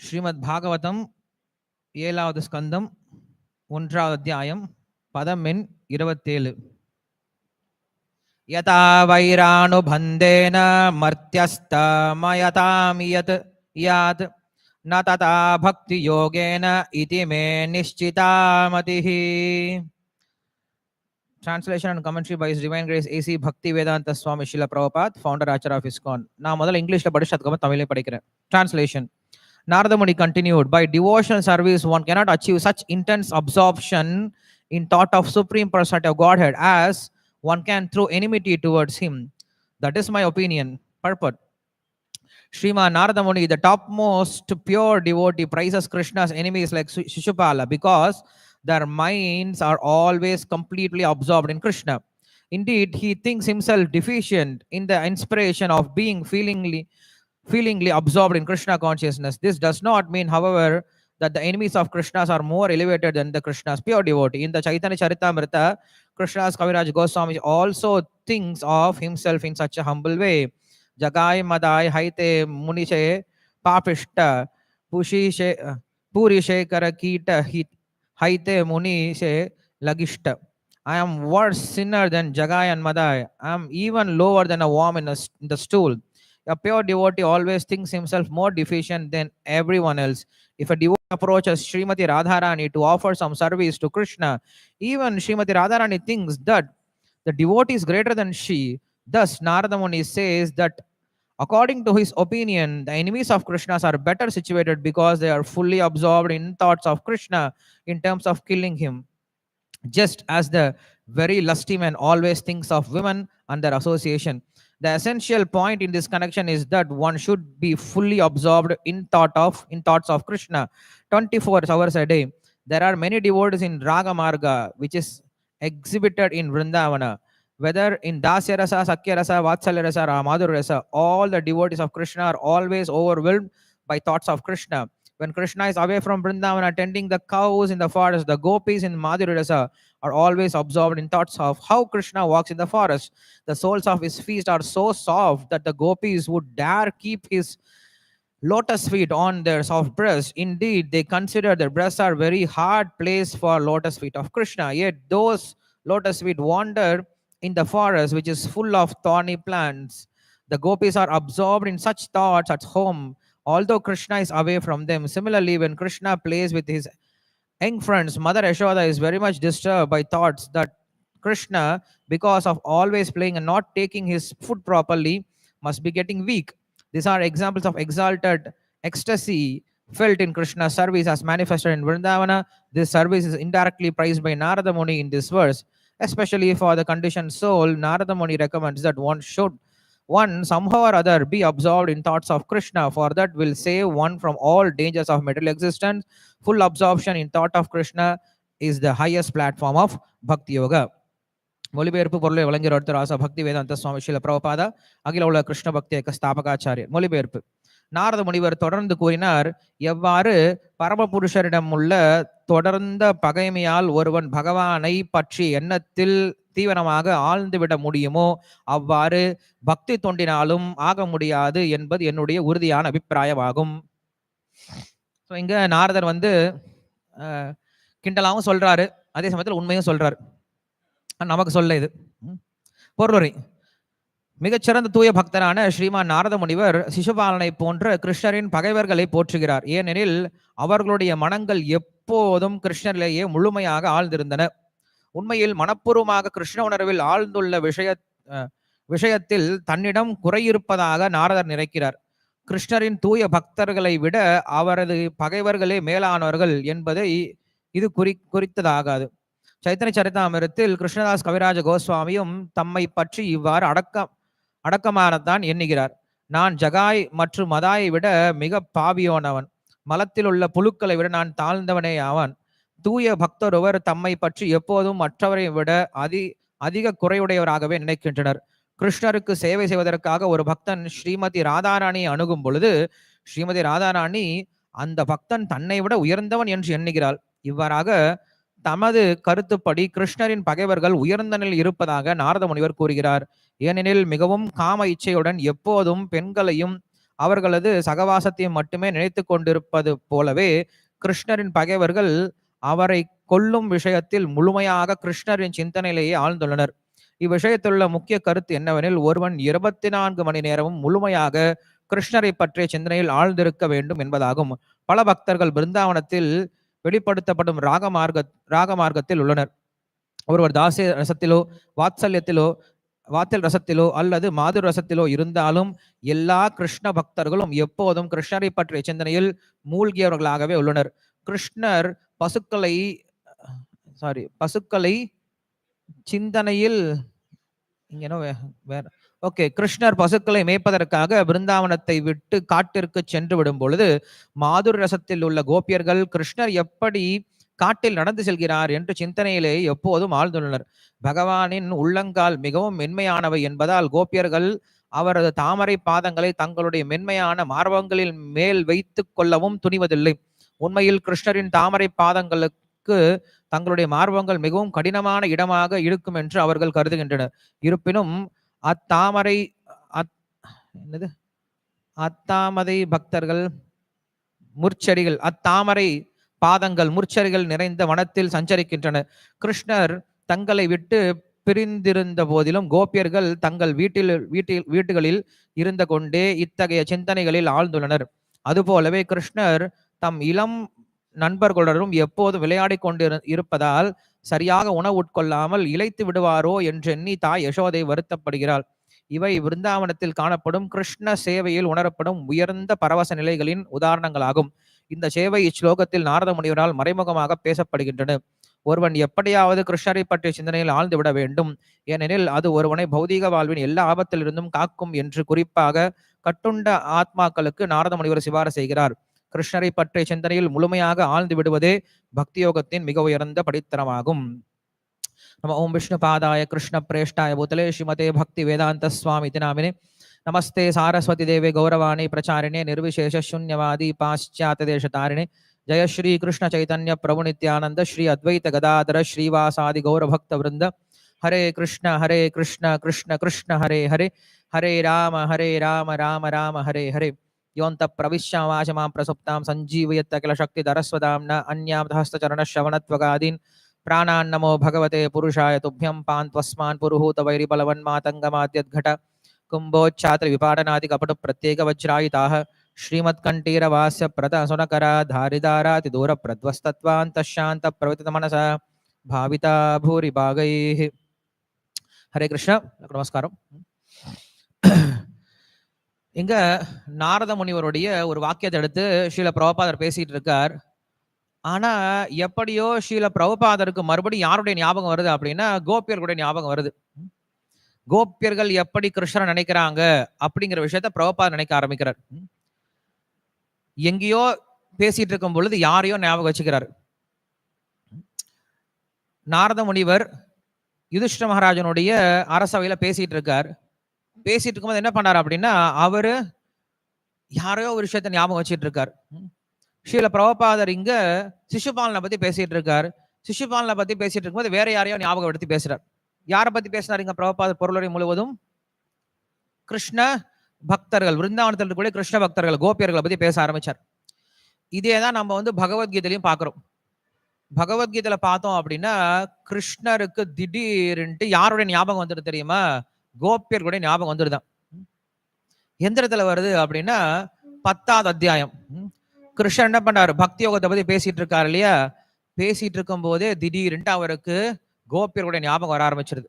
ஸ்ரீமத் பாகவதம் 7வது ஸ்கந்தம் 1வது அத்தியாயம் பதம் எண் 27. யதா வைரானுபந்தேன மர்த்யஸ்தமயதாம் யத் யாத் ந ததா பக்தி யோகேன இதி மே நிஷ்சிதாமதிஹி. Translation and commentary by His Divine Grace A.C. Bhakti Vedanta Swami Srila Prabhupada, founder Acharya of ISKCON. நான் முதல்ல இங்கிலீஷ்ல படிச்சு அதுக்கப்புறம் தமிழ்ல படிக்கிறேன். Translation. Narada Muni continued, by devotional service one cannot achieve such intense absorption in thought of Supreme Personality of Godhead as one can through enmity towards him. That is my opinion. Purport. Srimad Narada Muni, the topmost pure devotee, praises Krishna's enemies like Shishupala because their minds are always completely absorbed in Krishna. Indeed, he thinks himself deficient in the inspiration of being feelingly absorbed in Krishna consciousness. This does not mean, however, that the enemies of Krishna are more elevated than the Krishna's pure devotee. In the Chaitanya Charitamrita, Krishna's Kaviraj Goswami also thinks of himself in such a humble way. Jagai Madai Haite Munishe Papishta Purishe Karakita Haite Munishe Lagishta. I am worse sinner than Jagai and Madai. I am even lower than a worm in the stool. A pure devotee always thinks himself more deficient than everyone else. If a devotee approaches Srimati Radharani to offer some service to Krishna, even Srimati Radharani thinks that the devotee is greater than she. Thus, Narada Muni says that according to his opinion, the enemies of Krishna are better situated because they are fully absorbed in thoughts of Krishna in terms of killing him. Just as the very lusty man always thinks of women and their association. The essential point in this connection is that one should be fully absorbed in thoughts of Krishna 24 hours a day. There are many devotees in Raga Marga, which is exhibited in Vrindavana. Whether in Dasya Rasa, Sakya Rasa, Vatsalya Rasa, or Madhurya Rasa, all the devotees of Krishna are always overwhelmed by thoughts of Krishna. When Krishna is away from Vrindavana tending the cows in the forest, the gopis in Madhurya Rasa are always absorbed in thoughts of how Krishna walks in the forest. The soles of his feet are so soft that the gopis would dare keep his lotus feet on their soft breast. Indeed, they consider their breasts are very hard place for lotus feet of Krishna. Yet those lotus feet wander in the forest, which is full of thorny plants. The gopis are absorbed in such thoughts at home, although Krishna is away from them. Similarly, when Krishna plays with his young friends, Mother Yashoda is very much disturbed by thoughts that Krishna, because of always playing and not taking his food properly, must be getting weak. These are examples of exalted ecstasy felt in Krishna's service as manifested in Vrindavana. This service is indirectly praised by Narada Muni in this verse. Especially for the conditioned soul, Narada Muni recommends that one somehow or other be absorbed in thoughts of Krishna, for that will save one from all dangers of material existence. Full absorption in thought of Krishna is the highest platform of Bhakti Yoga. மொழிபெயர்ப்பு பொருளை வழங்கிய ஒருத்தர் ஆசா பக்தி வேதாந்த சுவாமி ஸ்ரீல பிரபுபாதா, அகில உலக கிருஷ்ண பக்தி இயக்க ஸ்தாபகாச்சாரியர். மொழிபெயர்ப்பு. நாரத முனிவர் தொடர்ந்து கூறினார், எவ்வாறு பரமபுருஷரிடம் உள்ள தொடர்ந்த பகைமையால் ஒருவன் பகவானை பற்றி எண்ணத்தில் தீவிரமாக ஆழ்ந்துவிட முடியுமோ அவ்வாறு பக்தி தொண்டினாலும் ஆக முடியாது என்பது என்னுடைய உறுதியான அபிப்பிராயமாகும். இங்க நாரதர் கிண்டலாவும் சொல்றாரு, அதே சமயத்தில் உண்மையும் சொல்றாரு. நமக்கு சொல்ல இது பொருளுரை. மிகச்சிறந்த தூய பக்தரான ஸ்ரீமான் நாரத முனிவர் சிசுபாலனை போன்ற கிருஷ்ணரின் பகைவர்களை போற்றுகிறார். ஏனெனில் அவர்களுடைய மனங்கள் எப்போதும் கிருஷ்ணரிலேயே முழுமையாக ஆழ்ந்திருந்தன. உண்மையில் மனப்பூர்வமாக கிருஷ்ண உணர்வில் ஆழ்ந்துள்ள விஷயத்தில் தன்னிடம் குறையிருப்பதாக நாரதர் நினைக்கிறார். கிருஷ்ணரின் தூய பக்தர்களை விட அவரது பகைவர்களே மேலானவர்கள் என்பதை இது குறித்ததாகாது. சைத்தன்ய சரிதாமிரத்தில் கிருஷ்ணதாஸ் கவிராஜ கோஸ்வாமியும் தம்மை பற்றி இவ்வாறு அடக்கமானதான் எண்ணுகிறார். நான் ஜகாய் மற்றும் மதாயை விட மிக பாவியோனவன். மலத்தில் உள்ள புழுக்களை விட நான் தாழ்ந்தவனே ஆவான். தூய பக்தொருவர் தம்மை பற்றி எப்போதும் மற்றவரை விட அதிக குறையுடையவராகவே நினைக்கின்றனர். கிருஷ்ணருக்கு சேவை செய்வதற்காக ஒரு பக்தன் ஸ்ரீமதி ராதாராணி அணுகும் பொழுது ஸ்ரீமதி ராதாராணி அந்த பக்தன் தன்னை விட உயர்ந்தவன் என்று எண்ணுகிறாள். இவ்வாறாக தமது கருத்துப்படி கிருஷ்ணரின் பகைவர்கள் உயர்ந்த நிலையில் இருப்பதாக நாரத முனிவர் கூறுகிறார். ஏனெனில் மிகவும் காம இச்சையுடன் எப்போதும் பெண்களையும் அவர்களது சகவாசத்தையும் மட்டுமே நினைத்து கொண்டிருப்பது போலவே கிருஷ்ணரின் பகைவர்கள் அவரை கொல்லும் விஷயத்தில் முழுமையாக கிருஷ்ணரின் சிந்தனையிலேயே ஆழ்ந்துள்ளனர். இவ்விஷயத்திலுள்ள முக்கிய கருத்து என்னவெனில், ஒருவன் 24 மணி நேரமும் முழுமையாக கிருஷ்ணரை பற்றிய சிந்தனையில் ஆழ்ந்திருக்க வேண்டும் என்பதாகும். பல பக்தர்கள் பிருந்தாவனத்தில் வெளிப்படுத்தப்படும் ராக மார்க்கத்தில் உள்ளனர். ஒருவர் தாசிய ரசத்திலோ வாத்தல் ரசத்திலோ அல்லது மாதுர் ரசத்திலோ இருந்தாலும் எல்லா கிருஷ்ண பக்தர்களும் எப்போதும் கிருஷ்ணரை பற்றிய சிந்தனையில் மூழ்கியவர்களாகவே உள்ளனர். கிருஷ்ணர் பசுக்களை சிந்தனையில் கிருஷ்ணர் பசுக்களை மேய்ப்பதற்காக பிருந்தாவனத்தை விட்டு காட்டிற்கு சென்று விடும் பொழுது மாதுர் ரசத்தில் உள்ள கோபியர்கள் கிருஷ்ணர் எப்படி காட்டில் நடந்து செல்கிறார் என்று சிந்தனையிலே எப்போதும் ஆழ்ந்துள்ளனர். பகவானின் உள்ளங்கால் மிகவும் மென்மையானவை என்பதால் கோபியர்கள் அவரது தாமரை பாதங்களை தங்களுடைய மென்மையான மார்பங்களில் மேல் வைத்து கொள்ளவும் துணிவதில்லை. உண்மையில் கிருஷ்ணரின் தாமரை பாதங்களுக்கு தங்களுடைய மார்பங்கள் மிகவும் கடினமான இடமாக இருக்கும் என்று அவர்கள் கருதுகின்றனர். இருப்பினும் அத்தாமரை பக்தர்கள் அத்தாமரை பாதங்கள் முற்செடிகள் நிறைந்த வனத்தில் சஞ்சரிக்கின்றனர். கிருஷ்ணர் தங்களை விட்டு பிரிந்திருந்த போதிலும் கோபியர்கள் தங்கள் வீட்டுகளில் இருந்து கொண்டே இத்தகைய சிந்தனைகளில் ஆழ்ந்துள்ளனர். அதுபோலவே கிருஷ்ணர் தம் இளம் நண்பர்களுடனும் எப்போது விளையாடி கொண்டு இருப்பதால் சரியாக உணவு உட்கொள்ளாமல் இளைத்து விடுவாரோ என்றெண்ணி தாய் யசோதை வருத்தப்படுகிறாள். இவை விருந்தாவனத்தில் காணப்படும் கிருஷ்ண சேவையில் உணரப்படும் உயர்ந்த பரவச நிலைகளின் உதாரணங்களாகும். இந்த சேவை இச்லோகத்தில் நாரத முனிவரால் மறைமுகமாக பேசப்படுகின்றன. ஒருவன் எப்படியாவது கிருஷ்ணரை பற்றிய சிந்தனையில் ஆழ்ந்து விட வேண்டும், ஏனெனில் அது ஒருவனை பௌதீக வாழ்வின் எல்லா ஆபத்திலிருந்தும் காக்கும் என்று குறிப்பாக கட்டுண்ட ஆத்மாக்களுக்கு நாரத முனிவர் சிபாரசு செய்கிறார். கிருஷ்ணரை பற்றிய சிந்தனையில் முழுமையாக ஆழ்ந்து விடுவதே பக்தி யோகத்தின் மிக உயர்ந்த படித்தரமாகும். நம ஓம் விஷ்ணு பாதாய கிருஷ்ண பிரேஷ்டாய பூதலே ஸ்ரீமதே பக்தி வேதாந்த சுவாமி நாமினே. நமஸ்தே சாரஸ்வதி தேவே கௌரவாணி பிரச்சாரிणे निर्विशेष शून्यवादी पाश्चात्य देश तारिणे. जय श्री कृष्ण चैतन्य प्रभु नित्यानंद श्री अद्वैत गदाधर श्रीवासादि गौर भक्त वृंद. हरे कृष्ण कृष्ण कृष्ण हरे हरे, हरे राम राम राम हरे हरे. योऽन्तः प्रविश्य वाचमां प्रसुप्तां सञ्जीवयत् अखिल शक्तिधरस्वदाम्ना अन्यामधस्तचरणश्रवणत्वगादीन् प्राणान् नमो भगवते पुरुषाय तुभ्यं पान्त्वस्मान् पुरुहूतवैरिबलवन्मातङ्गमाद्यद्घट कुम्भोच्चात्र विपाटनादि कपट प्रत्येक वज्रायुताः श्रीमत्कण्ठीरवास्य प्रतसुनकरा धारिदाराति दूर प्रध्वस्तत्वान्तशान्त प्रवृत्त मनसा भाविता भूरि भागैः. हरे कृष्ण. நமஸ்காரம். இங்க நாரத முனிவருடைய ஒரு வாக்கியத்தை எடுத்து ஸ்ரீல பிரபுபாதர் பேசிட்டு இருக்கார். ஆனா எப்படியோ ஸ்ரீல பிரபுபாதருக்கு மறுபடியும் யாருடைய ஞாபகம் வருது அப்படின்னா கோபியர்களுடைய ஞாபகம் வருது. கோபியர்கள் எப்படி கிருஷ்ணரை நினைக்கிறாங்க அப்படிங்கிற விஷயத்த பிரபுபாதர் நினைக்க ஆரம்பிக்கிறார். எங்கேயோ பேசிட்டு இருக்கும் பொழுது யாரையோ ஞாபகம் வச்சுக்கிறார். நாரத முனிவர் யுதிஷ்ட மகாராஜனுடைய அரசவையில பேசிட்டு இருக்கார். பேசிட்டு இருக்கும்போது என்ன பண்ணாரு அப்படின்னா அவரு யாரையோ ஒரு விஷயத்த ஞாபகம் வச்சுட்டு இருக்காரு. ஸ்ரீல பிரபுபாதர் இங்க சிசுபாலனை பத்தி பேசிட்டு இருக்காரு. சிசுபாலனை பத்தி பேசிட்டு இருக்கும்போது வேற யாரையோ ஞாபகம் எடுத்து பேசுறாரு. யாரை பத்தி பேசினாரு இங்க பிரபுபாதர் பொருளுரை முழுவதும்? கிருஷ்ண பக்தர்கள், விருந்தாவனத்தில் இருக்கக்கூடிய கிருஷ்ண பக்தர்கள், கோபியர்களை பத்தி பேச ஆரம்பிச்சார். இதேதான் நம்ம பகவத்கீதையிலையும் பாக்குறோம். பகவத்கீதையில பார்த்தோம் அப்படின்னா கிருஷ்ணருக்கு திடீர்னு யாருடைய ஞாபகம் வந்துட்டு தெரியுமா? கோபியர்களுடைய ஞாபகம் வந்துடுதான். எந்த இடத்துல வருது அப்படின்னா 10வது அத்தியாயம். கிருஷ்ணர் என்ன பண்றாரு? பக்தி யோகத்தை பத்தி பேசிட்டு இருக்காரு இல்லையா? பேசிட்டு இருக்கும் போதே திடீர்னு அவருக்கு கோபியர்களுடைய ஞாபகம் வர ஆரம்பிச்சிருது.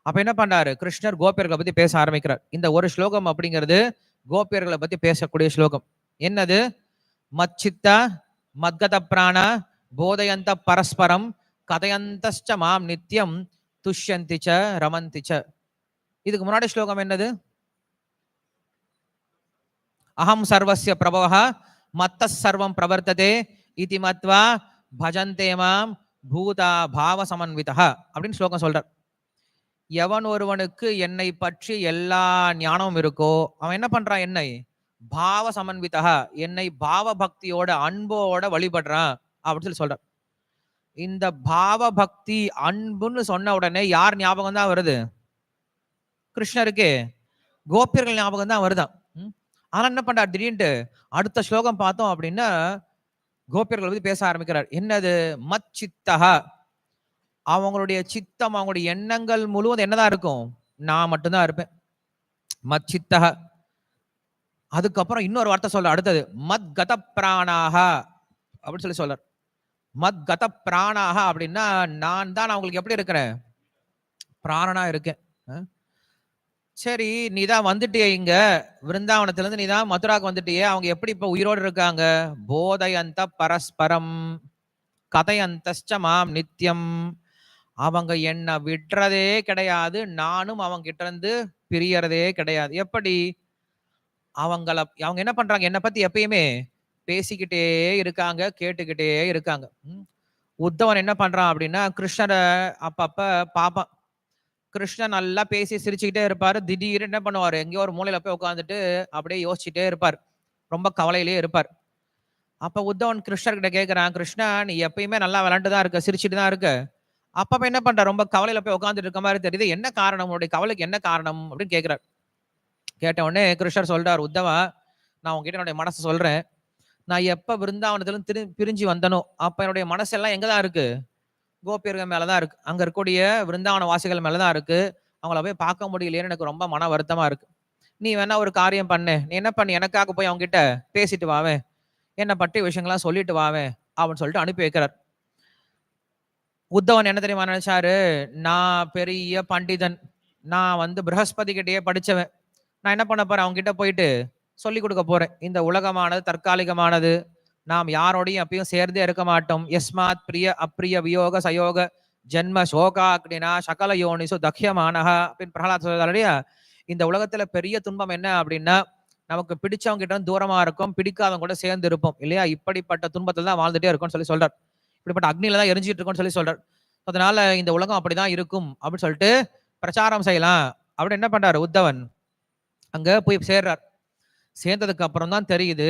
அப்ப என்ன பண்றாரு? கிருஷ்ணர் கோபியர்களை பத்தி பேச ஆரம்பிக்கிறார். இந்த ஒரு ஸ்லோகம் அப்படிங்கிறது கோபியர்களை பத்தி பேசக்கூடிய ஸ்லோகம். என்னது? மச்சித்த மத்கத பிராண போதயந்த பரஸ்பரம் கதயந்தச்ச மாம் நித்யம் துஷ்யந்திச்ச ரமந்திச்ச. இதுக்கு முன்னாடி ஸ்லோகம் என்னது? அகம் சர்வஸ்ய பிரபவஹ மத்தஸ் சர்வம் பிரவர்த்ததே இதி மத்வா பஜந்தே மாம் பூதா பாவ சமன்விதஹ அப்படின்னு ஸ்லோகம் சொல்றார். எவன் ஒருவனுக்கு என்னை பற்றி எல்லா ஞானமும் இருக்கோ அவன் என்ன பண்றான்? என்னை பாவ சமன்விதஹ, என்னை பாவ பக்தியோட அன்போட வழிபடுறான் அப்படின்னு சொல்லி சொல்றார். இந்த பாவ பக்தி அன்புன்னு சொன்ன உடனே யார் ஞாபகம் தான் வருது? கிருஷ்ணருக்கு கோபியர்கள் ஞாபகம் தான் வருதான். ஆனா என்ன பண்றார் திடீர்னு அடுத்த ஸ்லோகம் பார்த்தோம் அப்படின்னா கோபியர்கள் பத்தி பேச ஆரம்பிக்கிறார். என்னது? மத் சித்தஹ. அவங்களுடைய சித்தம், அவங்களுடைய எண்ணங்கள் முழுவதும் என்னதான் இருக்கும்? நான் மட்டும்தான் இருப்பேன். மத் சித்தஹ. அதுக்கப்புறம் இன்னொரு வார்த்தை சொல்ற அடுத்தது மத் கத பிராணாக அப்படின்னு சொல்லி சொல்றார். மத் கத பிராணாக அப்படின்னா நான் தான் அவங்களுக்கு எப்படி இருக்கிறேன்? பிராணனா இருக்கேன். சரி, நீ தான் வந்துட்டியே இங்க விருந்தாவனத்துல இருந்து, நீ தான் மதுராக்கு வந்துட்டியே, அவங்க எப்படி இப்ப உயிரோடு இருக்காங்க? போதயந்த பரஸ்பரம் கதையந்தஸ்ச மாம் நித்யம். அவங்க என்ன விட்டுறதே கிடையாது, நானும் அவங்க கிட்ட இருந்து பிரியறதே கிடையாது. எப்படி? அவங்க என்ன பண்றாங்க? என்ன பத்தி எப்பயுமே பேசிக்கிட்டே இருக்காங்க, கேட்டுக்கிட்டே இருக்காங்க. உத்தவன் என்ன பண்றான் அப்படின்னா கிருஷ்ணரை அப்பப்ப பாப்பான். கிருஷ்ணன் நல்லா பேசி சிரிச்சுக்கிட்டே இருப்பாரு. திடீர்னு என்ன பண்ணுவாரு? எங்கேயோ ஒரு மூலையில போய் உட்காந்துட்டு அப்படியே யோசிச்சுட்டே இருப்பார். ரொம்ப கவலையிலேயே இருப்பார். அப்ப உத்தவன் கிருஷ்ணர்கிட்ட கேட்கிறான், கிருஷ்ணா நீ எப்பயுமே நல்லா விளையாண்டு தான் இருக்க, சிரிச்சுட்டு தான் இருக்க. அப்பப்ப என்ன பண்ற? ரொம்ப கவலையில போய் உட்காந்துட்டு இருக்க மாதிரி தெரியுது. என்ன காரணம்? உன்னுடைய கவலைக்கு என்ன காரணம் அப்படின்னு கேட்கிறார். கேட்ட உடனே கிருஷ்ணர் சொல்றார், உத்தவா நான் உங்ககிட்ட என்னுடைய மனசை சொல்றேன். நான் எப்ப விருந்தாவனத்துல பிரிஞ்சு வந்தனோ அப்ப என்னுடைய மனசெல்லாம் எங்கதான் இருக்கு? கோபியர்கள் மேலதான் இருக்கு. அங்க இருக்கக்கூடிய விருந்தாவன வாசிகள் மேலதான் இருக்கு. அவங்கள போய் பார்க்க முடியலையேன்னு எனக்கு ரொம்ப மன வருத்தமா இருக்கு. நீ வேணா ஒரு காரியம் பண்ணு. நீ என்ன பண்ணி எனக்காக போய் அவங்க கிட்ட பேசிட்டு வாவேன், என்ன பற்றி விஷயங்கள்லாம் சொல்லிட்டு வாவேன் அப்படின்னு சொல்லிட்டு அனுப்பி வைக்கிறார். உத்தவன் என்ன தெரியுமா நினைச்சாரு? நான் பெரிய பண்டிதன், நான் வந்து பிரகஸ்பதி கிட்டேயே படிச்சவன். நான் என்ன பண்ண போறேன்? அவங்க கிட்ட போயிட்டு சொல்லி கொடுக்க போறேன். இந்த உலகமானது தற்காலிகமானது, நாம் யாரோடையும் அப்பயும் சேர்ந்தே இருக்க மாட்டோம். யஸ்மாத் பிரிய அப்பிரிய வியோக சயோக ஜென்ம சோகாக்னினா சகல யோனிசு தக்யமானஹ அப்படின்னு பிரகலாத் சொல்றாரு இல்லையா? இந்த உலகத்துல பெரிய துன்பம் என்ன அப்படின்னா நமக்கு பிடிச்சவங்க கிட்ட தூரமா இருக்கும், பிடிக்காதவங்க கூட சேர்ந்து இருப்போம் இல்லையா? இப்படிப்பட்ட துன்பத்துல தான் வாழ்ந்துட்டே இருக்கும்னு சொல்லி சொல்றார். இப்படிப்பட்ட அக்னியில தான் எரிஞ்சிட்டு இருக்கும்னு சொல்லி சொல்றார். அதனால இந்த உலகம் அப்படிதான் இருக்கும் அப்படின்னு சொல்லிட்டு பிரச்சாரம் செய்யலாம் அப்படின்னு என்ன பண்றாரு உத்தவன்? அங்க போய் சேர்றார். சேர்ந்ததுக்கு அப்புறம் தான் தெரியுது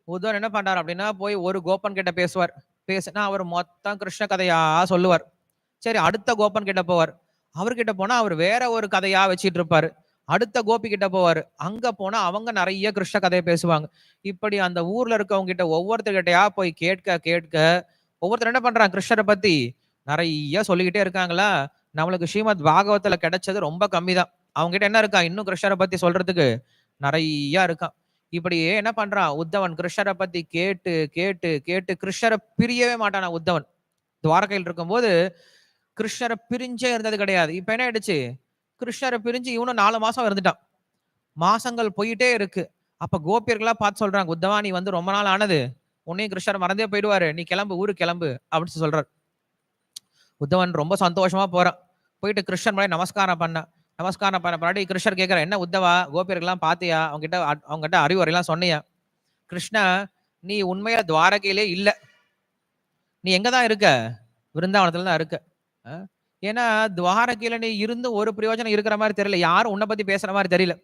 உத்தவன் என்ன பண்றாரு அப்படின்னா போய் ஒரு கோபன் கிட்ட பேசுவார். பேசினா அவர் மொத்தம் கிருஷ்ண கதையா சொல்லுவார். சரி, அடுத்த கோபன் கிட்ட போவார். அவர்கிட்ட போனா அவர் வேற ஒரு கதையா வச்சிட்டு இருப்பாரு. அடுத்த கோபி கிட்ட போவாரு. அங்க போனா அவங்க நிறைய கிருஷ்ண கதையை பேசுவாங்க. இப்படி அந்த ஊர்ல இருக்கவங்க கிட்ட ஒவ்வொருத்தர்கிட்டயா போய் கேட்க கேட்க ஒவ்வொருத்தர் என்ன பண்றாங்க? கிருஷ்ணரை பத்தி நிறைய சொல்லிக்கிட்டே இருக்காங்களா? நம்மளுக்கு ஸ்ரீமத் பாகவத்துல கிடைச்சது ரொம்ப கம்மி தான். அவங்க கிட்ட என்ன இருக்கா? இன்னும் கிருஷ்ணரை பத்தி சொல்றதுக்கு நிறைய இருக்கான். இப்படியே என்ன பண்றான் உத்தவன்? கிருஷ்ணரை பத்தி கேட்டு கேட்டு கேட்டு கிருஷ்ணரை பிரியவே மாட்டானா உத்தவன். துவாரகையில் இருக்கும்போது கிருஷ்ணரை பிரிஞ்சே இருந்தது கிடையாது. இப்ப என்ன ஆயிடுச்சு? கிருஷ்ணரை பிரிஞ்சு இவனும் 4 மாசம் இருந்துட்டான். மாசங்கள் போயிட்டே இருக்கு. அப்ப கோபியர்களா பார்த்து சொல்றாங்க, உத்தவா நீ வந்து ரொம்ப நாள் ஆனது, உன்னையும் கிருஷ்ணர் மறந்தே போயிடுவாரு, நீ கிளம்பு, ஊருக்கு கிளம்பு அப்படின்னு சொல்றாரு. உத்தவன் ரொம்ப சந்தோஷமா போறான். போயிட்டு கிருஷ்ணர் முன்னாடி நமஸ்காரம் பண்ண. நமஸ்காரம் பண்ண பின்னாடி கிருஷ்ணர் கேட்கிறார், என்ன உத்தவா கோபியர்கள்லாம் பாத்தியா? அவங்ககிட்ட அறிவுரைலாம் சொன்னியா? கிருஷ்ணா நீ உண்மையில துவாரகையிலே இல்ல, நீ எங்கதான் இருக்க? விருந்தாவனத்துல தான் இருக்க. ஏன்னா துவாரகையில நீ இருந்து ஒரு பிரயோஜனம் இருக்கிற மாதிரி தெரியல, யாரும் உன்னை பத்தி பேசுற மாதிரி தெரியல.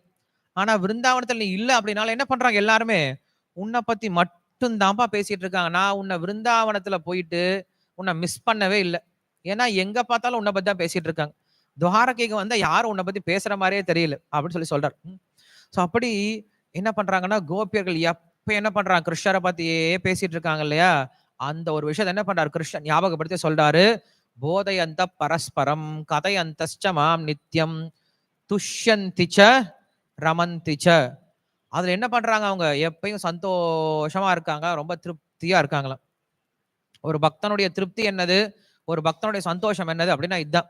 ஆனா விருந்தாவனத்துல நீ இல்ல அப்படின்னால என்ன பண்றாங்க எல்லாருமே? உன்னை பத்தி மட்டும் தான்ப்பா பேசிட்டு இருக்காங்க. நான் உன்னை விருந்தாவனத்துல போயிட்டு உன்னை மிஸ் பண்ணவே இல்லை. ஏன்னா எங்க பார்த்தாலும் உன்னை பத்தி தான் பேசிட்டு இருக்காங்க. துவாரகைக்கு வந்தா யாரும் உன்னை பத்தி பேசுற மாதிரியே தெரியல அப்படின்னு சொல்லி சொல்றாரு. சோ அப்படி என்ன பண்றாங்கன்னா கோபியர்கள் எப்ப என்ன பண்றாங்க? கிருஷ்ணரை பத்தியே பேசிட்டு இருக்காங்க இல்லையா? அந்த ஒரு விஷயத்தை என்ன பண்றாரு கிருஷ்ணன் ஞாபகப்படுத்தி சொல்றாரு. போதயந்த பரஸ்பரம் கதையந்தஸ்ச மாம் நித்யம் துஷ்யந்திச்ச ரமந்திச்ச. அதுல என்ன பண்றாங்க? அவங்க எப்பயும் சந்தோஷமா இருக்காங்க, ரொம்ப திருப்தியா இருக்காங்களாம். ஒரு பக்தனுடைய திருப்தி என்னது? ஒரு பக்தனுடைய சந்தோஷம் என்னது அப்படின்னா இதுதான்.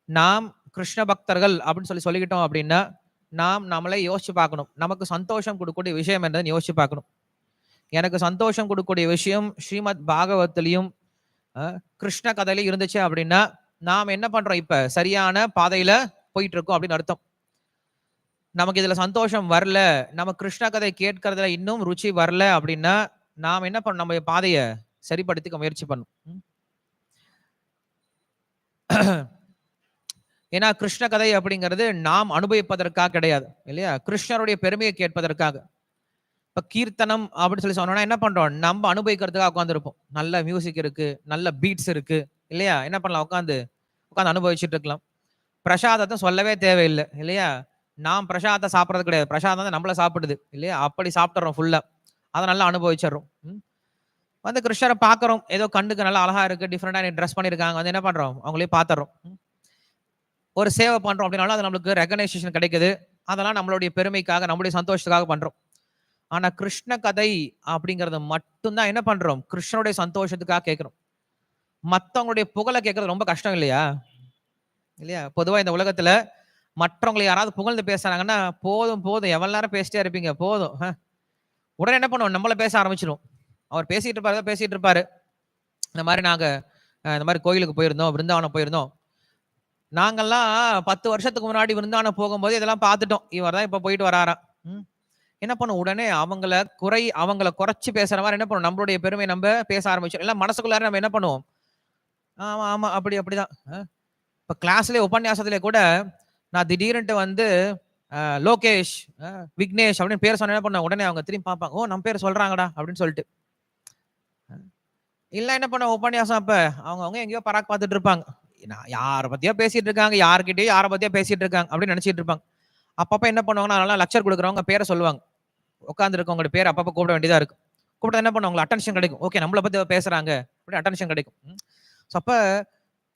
நாம் கிருஷ்ண பக்தர்கள் அப்படின்னு சொல்லிக்கிட்டோம் அப்படின்னா நாம் நம்மளே யோசிச்சு பார்க்கணும். நமக்கு சந்தோஷம் கொடுக்கக்கூடிய விஷயம் என்னதுன்னு யோசிச்சு பார்க்கணும். எனக்கு சந்தோஷம் கொடுக்கக்கூடிய விஷயம் ஸ்ரீமத் பாகவத்திலையும் கிருஷ்ண கதையில இருந்துச்சு அப்படின்னா நாம் என்ன பண்றோம்? இப்ப சரியான பாதையில போயிட்டு இருக்கோம் அப்படின்னு அர்த்தம். நமக்கு இதுல சந்தோஷம் வரல, நம்ம கிருஷ்ண கதை கேட்கறதுல இன்னும் ருச்சி வரல அப்படின்னா நாம் என்ன பண்ணணும்? நம்ம பாதையை சரிப்படுத்திக்க முயற்சி பண்ணும். ஏன்னா கிருஷ்ண கதை அப்படிங்கிறது நாம் அனுபவிப்பதற்காக கிடையாது இல்லையா? கிருஷ்ணருடைய பெருமையை கேட்பதற்காக. இப்ப கீர்த்தனம் அப்படின்னு சொன்னோம்னா என்ன பண்றோம்? நம்ம அனுபவிக்கிறதுக்காக உட்காந்துருப்போம். நல்ல மியூசிக் இருக்கு, நல்ல பீட்ஸ் இருக்கு இல்லையா? என்ன பண்ணலாம்? உட்காந்து அனுபவிச்சுட்டு இருக்கலாம். பிரசாதத்தை சொல்லவே தேவையில்லை இல்லையா? நாம் பிரசாதத்தை சாப்பிட்றது கிடையாது, பிரசாதம் தான் நம்மள சாப்பிடுது இல்லையா? அப்படி சாப்பிட்டுறோம் ஃபுல்லா, அதை நல்லா அனுபவிச்சிடுறோம். வந்து கிருஷ்ணரை பார்க்குறோம், ஏதோ கண்ணுக்கு நல்லா அழகா இருக்கு, டிஃப்ரெண்டாக ட்ரெஸ் பண்ணியிருக்காங்க, வந்து என்ன பண்றோம், அவங்களே பார்த்துறோம். ஒரு சேவை பண்றோம் அப்படின்னாலும் அது நம்மளுக்கு ரெகனைசேஷன் கிடைக்குது, அதெல்லாம் நம்மளுடைய பெருமைக்காக, நம்மளுடைய சந்தோஷத்துக்காக பண்றோம். ஆனா கிருஷ்ண கதை அப்படிங்கறது மட்டும்தான் என்ன பண்றோம், கிருஷ்ணனுடைய சந்தோஷத்துக்காக கேட்கிறோம். மத்தவங்களுடைய புகழை கேட்கறது ரொம்ப கஷ்டம் இல்லையா? இல்லையா? பொதுவா இந்த உலகத்துல மற்றவங்களை யாராவது புகழ்ந்து பேசுறாங்கன்னா, போதும் போதும் எவ்வளவு நேரம் பேசிட்டே இருப்பீங்க, போதும். உடனே என்ன பண்ணுவோம், நம்மள பேச ஆரம்பிச்சிடும். அவர் பேசிட்டு இருப்பாரு, பேசிட்டு இருப்பாரு. இந்த மாதிரி நாங்க இந்த மாதிரி கோயிலுக்கு போயிருந்தோம், பிருந்தாவனம் போயிருந்தோம். நாங்கெல்லாம் 10 வருஷத்துக்கு முன்னாடி விருந்தாவனம் போகும்போது இதெல்லாம் பார்த்துட்டோம். இவர் தான் இப்ப போயிட்டு வராராம். என்ன பண்ணும், உடனே அவங்கள குறைச்சு பேசுற மாதிரி என்ன பண்ணும், நம்மளுடைய பெருமை நம்ம பேச ஆரம்பிச்சோம். எல்லாம் மனசுக்குள்ளார நம்ம என்ன பண்ணுவோம், ஆமா ஆமா அப்படிதான். இப்ப கிளாஸ்லயே உபன்யாசத்திலே கூட நான் திடீர்னு வந்து லோகேஷ், விக்னேஷ் அப்படின்னு பேர் சொன்ன என்ன பண்ண, உடனே அவங்க திரும்பி பார்ப்பாங்க, ஓ நம்ம பேர் சொல்றாங்கடா அப்படின்னு சொல்லிட்டு. இல்ல என்ன பண்ண உபன்யாசம், அப்ப அவங்க எங்கேயோ பராக் பார்த்துட்டு இருப்பாங்க, யார பத்தியோ பேசிட்டு இருக்காங்க, யார்கிட்டயோ யார பத்தியோ பேசிட்டு இருக்காங்க அப்படின்னு நினைச்சிட்டு இருப்பாங்க. அப்பப்ப என்ன பண்ணுவாங்கன்னா, அதெல்லாம் லெக்சர் கொடுக்குறவங்க பேரை சொல்லுவாங்க, உட்கார்ந்து இருக்கவங்களோட பேர் அப்பப்ப கூப்பிட வேண்டியதா இருக்கு. கூப்பிட்டா என்ன பண்ணுவாங்க, அட்டென்ஷன் கிடைக்கும். ஓகே நம்மளை பத்தி பேசுறாங்க அப்படின்னு அட்டென்ஷன் கிடைக்கும். அப்ப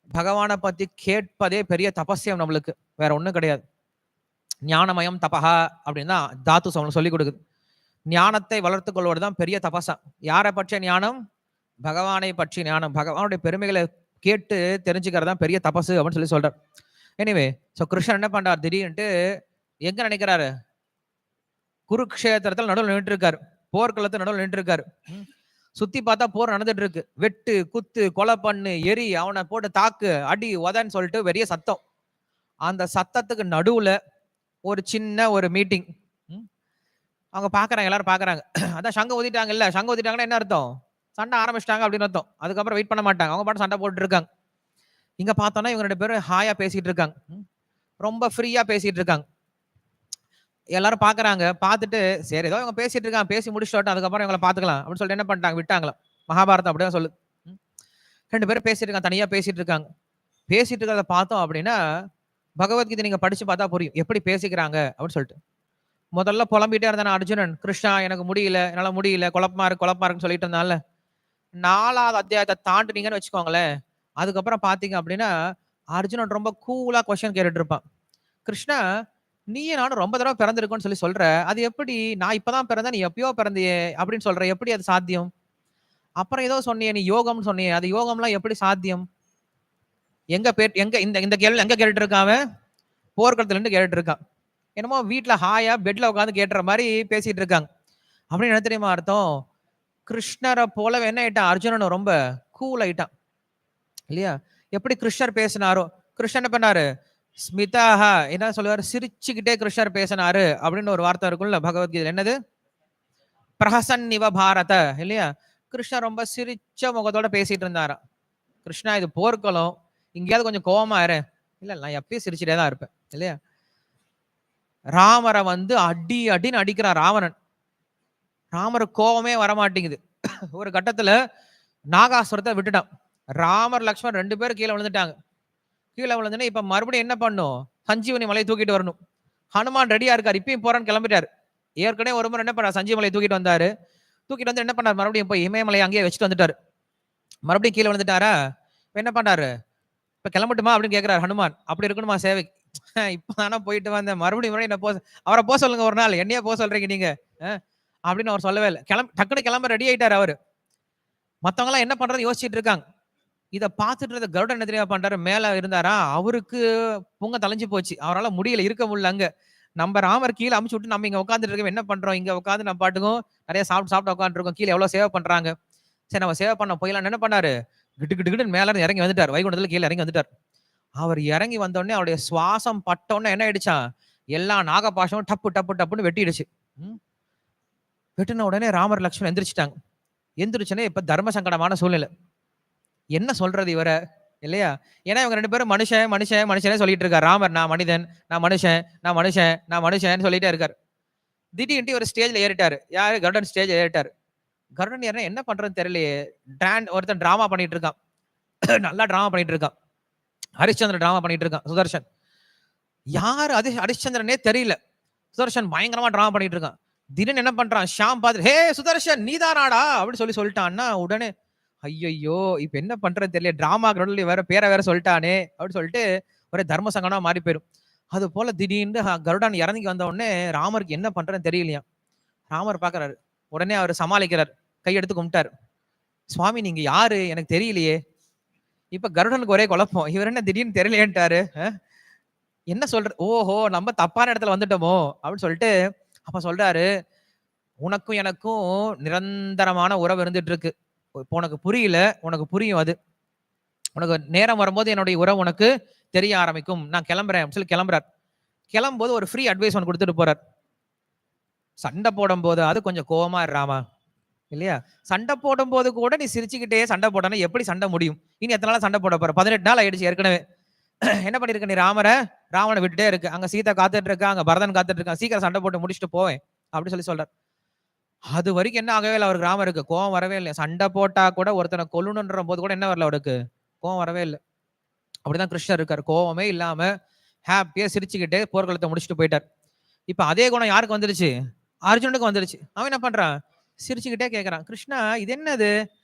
பகவானை பத்தி கேட்பதே பெரிய தபஸ்யம் நம்மளுக்கு, வேற ஒண்ணும் கிடையாது. ஞானமயம் தபஹா அப்படின்னு தான் தாத்து சொல்லி கொடுக்குது. ஞானத்தை வளர்த்துக் கொள்வதுதான் பெரிய தபசா. யாரை பற்றிய ஞானம், பகவானை பற்றிய ஞானம், பகவானுடைய பெருமைகளை கேட்டு தெரிஞ்சுக்கிறது தான் பெரிய தபசு அப்படின்னு சொல்றார். எனிவே கிருஷ்ணன் என்ன பண்றார், திடீர்னு எங்க நினைக்கிறாரு, குருக்ஷேத்திரத்தில் நடுவில் நின்று இருக்காரு, போர்க்களத்து நடுவில் நின்று இருக்காரு. சுத்தி பார்த்தா போர் நடந்துட்டு இருக்கு, வெட்டு குத்து கொலை பண்ணு எரி, அவனை போட்டு தாக்கு அடி உதன்னு சொல்லிட்டு பெரிய சத்தம். அந்த சத்தத்துக்கு நடுவுல ஒரு சின்ன ஒரு மீட்டிங். அவங்க பாக்குறாங்க, எல்லாரும் பாக்குறாங்க. அதான் சங்கம் ஊதிட்டாங்க இல்ல, சங்கம் ஊதிட்டாங்கன்னா என்ன அர்த்தம், சண்டை ஆரம்பிச்சிட்டாங்க அப்படின்னு அர்த்தம். அதுக்கப்புறம் வெயிட் பண்ண மாட்டாங்க, அவங்க பாட்டு சண்டை போட்டு இருக்காங்க. இங்க பார்த்தோம்னா இவங்க 2 பேரும் ஹாயா பேசிட்டு இருக்காங்க, ரொம்ப ஃப்ரீயா பேசிட்டு இருக்காங்க. எல்லாரும் பாக்குறாங்க, பார்த்துட்டு சரி ஏதோ இவங்க பேசிட்டு இருக்காங்க, பேசி முடிச்சுட்டு அதுக்கப்புறம் இவங்களை பாத்துக்கலாம் அப்படின்னு சொல்லிட்டு என்ன பண்ணிட்டாங்க, விட்டாங்களாம். மகாபாரதம் அப்படிதான் சொல்லுது. 2 பேரும் பேசிட்டு இருக்காங்க, தனியா பேசிட்டு இருக்காங்க. பேசிட்டு இருக்கிறத பார்த்தோம் அப்படின்னா பகவத்கீதை நீங்க படிச்சு பார்த்தா புரியும் எப்படி பேசிக்கிறாங்க அப்படின்னு சொல்லிட்டு. முதல்ல புலம்பிட்டே இருந்தான அர்ஜுனன், கிருஷ்ணா எனக்கு முடியல, என்னால முடியல, குழப்பமா இருக்குன்னு சொல்லிட்டு இருந்தால. 4வது அத்தியாயத்தை தாண்டினீங்கன்னு வச்சுக்கோங்களேன், அதுக்கப்புறம் பாத்தீங்க அப்படின்னா அர்ஜுனன் ரொம்ப கூலா கொஸ்டின் கேட்டுட்டு இருப்பான். கிருஷ்ணா நீயே நானும் ரொம்ப தடவை பிறந்திருக்கோன்னு சொல்ற, அது எப்படி, நான் இப்பதான் பிறந்தேன், நீ எப்பயோ பிறந்தியே அப்படின்னு சொல்ற, எப்படி அது சாத்தியம்? அப்புறம் ஏதோ சொன்னியே நீ யோகம்னு சொன்னியே, அது யோகம்லாம் எப்படி சாத்தியம்? எங்க இந்த கேள்வி எங்க கேட்டுட்டு இருக்கான், போர்க்களத்துல இருந்து கேட்டுட்டு இருக்கான். என்னமோ வீட்டுல ஹாயா பெட்ல உட்காந்து கேட்டுற மாதிரி பேசிட்டு இருக்காங்க. அப்படின்னு என்ன தெரியுமா அர்த்தம், கிருஷ்ணரை போலவே என்ன ஆயிட்டான், அர்ஜுனனும் ரொம்ப கூல் ஆயிட்டான் இல்லையா? எப்படி கிருஷ்ணர் பேசினாரோ, கிருஷ்ணன் பண்ணாரு, ஸ்மிதாஹா என்ன சொல்லுவாரு, சிரிச்சுக்கிட்டே கிருஷ்ணர் பேசினாரு அப்படின்னு ஒரு வார்த்தை இருக்கும்ல பகவத்கீதை, என்னது, பிரஹசன்னிவ பாரத இல்லையா? கிருஷ்ணர் ரொம்ப சிரிச்ச முகத்தோட பேசிட்டு இருந்தாராம். கிருஷ்ணா இது போர்க்களம், இங்கேயாவது கொஞ்சம் கோவமா இரு. இல்ல நான் எப்பயும் சிரிச்சுட்டே தான் இருப்பேன் இல்லையா? ராமரை வந்து அடின்னு அடிக்கிறான் ராவணன். ராமர் கோவமே வரமாட்டேங்குது. ஒரு கட்டத்துல நாகாசுரத்தை விட்டுட்டான். ராமர் லக்ஷ்மண் 2 பேரும் கீழே விழுந்துட்டாங்க. கீழே விழுந்துன்னு இப்ப மறுபடியும் என்ன பண்ணும், சஞ்சீவனி மலையை தூக்கிட்டு வரணும். ஹனுமான் ரெடியா இருக்காரு, இப்பயும் போறான்னு கிளம்பிட்டாரு. ஏற்கனவே ஒரு முறை என்ன பண்ணார், சஞ்சீவ மலையை தூக்கிட்டு வந்தாரு. தூக்கிட்டு வந்து என்ன பண்ணார், மறுபடியும் போய் இமயமலையை அங்கேயே வச்சுட்டு வந்துட்டாரு. மறுபடியும் கீழே விழுந்துட்டாரா, என்ன பண்ணாரு, இப்ப கிளம்பட்டுமா அப்படின்னு கேட்கிறாரு ஹனுமான். அப்படி இருக்கணுமா சேவை, இப்பதானே போயிட்டு வந்தேன், மறுபடியும் என்ன அவரை போக சொல்லுங்க, ஒரு நாள் என்னையா போக சொல்றீங்க நீங்க அப்படின்னு அவர் சொல்லவே இல்லை. டக்குனு கிளம்ப ரெடி ஆயிட்டாரு அவரு. மத்தவங்க எல்லாம் என்ன பண்றது யோசிச்சுட்டு இருக்காங்க. இதை பார்த்துட்டு கருடன் என்ன தெரியா பண்றாரு, மேல இருந்தாரா, அவருக்கு பொங்க தலைஞ்சு போச்சு, அவரால் முடியல, இருக்க முடியல. அங்க நம்ம ராமர் கீழே அமுச்சு விட்டு நம்ம இங்க உட்காந்துட்டு இருக்கோம், என்ன பண்றோம், இங்க உட்காந்து நம்ம பாட்டுக்கும் நிறைய சாப்பிட்டு உட்காந்துருக்கோம், கீழே எவ்வளவு சேவை பண்றாங்க, சரி நம்ம சேவை பண்ண போயிடலாம். என்ன பண்ணாரு, கிட்டு மேல இருந்து இறங்கி வந்துட்டார், வைகுண்டத்துல கீழே இறங்கி வந்துட்டார். அவர் இறங்கி வந்தோடனே அவருடைய சுவாசம் பட்டோன்னே என்ன ஆயிடுச்சான், எல்லா நாகபாஷமும் டப்புன்னு வெட்டிடுச்சு. வெட்டின உடனே ராமர் லக்ஷ்மணன் எந்திரிச்சிட்டாங்க. எந்திரிச்சுனே இப்ப தர்ம சங்கடமான சூழ்நிலை, என்ன சொல்றது இவர இல்லையா? ஏன்னா இவங்க 2 பேரும் மனுஷனே சொல்லிட்டு இருக்காரு. ராமர் நான் மனிதன், நான் மனுஷன் சொல்லிட்டே இருக்காரு. திடீர்னு ஒரு ஸ்டேஜ்ல ஏறிட்டாரு. யாரு, கருடன் ஸ்டேஜ் ஏறிட்டாரு. கருடன் ஏறினா என்ன பண்றதுன்னு தெரியலையே, ஒருத்தன் டிராமா பண்ணிட்டு இருக்கான், நல்லா டிராமா பண்ணிட்டு இருக்கான். ஹரிச்சந்திரன் டிராமா பண்ணிட்டு இருக்கான், சுதர்ஷன். யாரு ஹரிச்சந்திரனே தெரியல. சுதர்ஷன் பயங்கரமா டிராமா பண்ணிட்டு இருக்கான். திடீர்னு என்ன பண்றான், ஷாம் பார்த்து, ஹே சுதர்ஷன் நீதானாடா அப்படின்னு சொல்லிட்டான்னா, உடனே ஐயையோ இப்ப என்ன பண்றது தெரியல, டிராமா நடுவுல வேற பேரை வேற சொல்லிட்டானே அப்படின்னு சொல்லிட்டு ஒரே தர்ம சங்கடமா மாறி போயிரும். அது போல திடீர்னு கருடன் இறங்கி வந்த உடனே ராமருக்கு என்ன பண்றதுன்னு தெரியலையா. ராமர் பாக்குறாரு. உடனே அவர் சமாளிக்கிறார். கையெடுத்து கும்பிட்டாரு. சுவாமி நீங்க யாரு எனக்கு தெரியலையே. இப்ப கருடனுக்கு ஒரே குழப்பம். இவர் என்ன திடீர்னு தெரியலையேன்ட்டாரு. என்ன சொல்ற, ஓஹோ நம்ம தப்பான இடத்துல வந்துட்டோமோ அப்படின்னு சொல்லிட்டு அப்ப சொல்றாரு, உனக்கும் எனக்கும் நிரந்தரமான உறவு இருந்துட்டு இருக்கு. இப்போ உனக்கு புரியல, உனக்கு புரியும். அது உனக்கு நேரம் வரும்போது என்னுடைய உறவு உனக்கு தெரிய ஆரம்பிக்கும். நான் கிளம்புறேன் அப்படின்னு சொல்லி கிளம்புறார். கிளம்பும்போது ஒரு ஃப்ரீ அட்வைஸ் ஒன்று கொடுத்துட்டு போறார். சண்டை போடும் போது அது கொஞ்சம் கோவமா ராமா இல்லையா. சண்டை போடும் போது கூட நீ சிரிச்சுக்கிட்டே சண்டை போடணும், எப்படி சண்டை முடியும்? இனி எத்தனை நாள் சண்டை போட போற? 18 நாள் ஆயிடுச்சு ஏற்கனவே. என்ன பண்ணிருக்க நீ? ராவனை விட்டுட்டே இருக்கு. அங்க சீதா காத்துட்டு இருக்கா, அங்க பரதன் காத்துட்டு இருக்கான். சீக்கிரம் சண்டை போட்டு முடிச்சுட்டு போவேன் அப்படி சொல்லி சொல்றார். அது வரைக்கும் என்ன ஆகவே இல்லை அவருக்கு. ராமருக்கு கோவம் வரவே இல்லை. சண்டை போட்டா கூட ஒருத்தனை கொல்லணுன்ற போது கூட என்ன வரல அவருக்கு, கோவம் வரவே இல்லை. அப்படிதான் கிருஷ்ணர் இருக்காரு. கோவமே இல்லாம ஹாப்பியா சிரிச்சுக்கிட்டே போர்க்களத்தை முடிச்சுட்டு போயிட்டார். இப்ப அதே குணம் யாருக்கு வந்துருச்சு? அர்ஜுனுக்கு வந்துருச்சு. அவன் என்ன பண்றான், சிரிச்சுக்கிட்டே கேட்கறான், கிருஷ்ணா இது என்னது,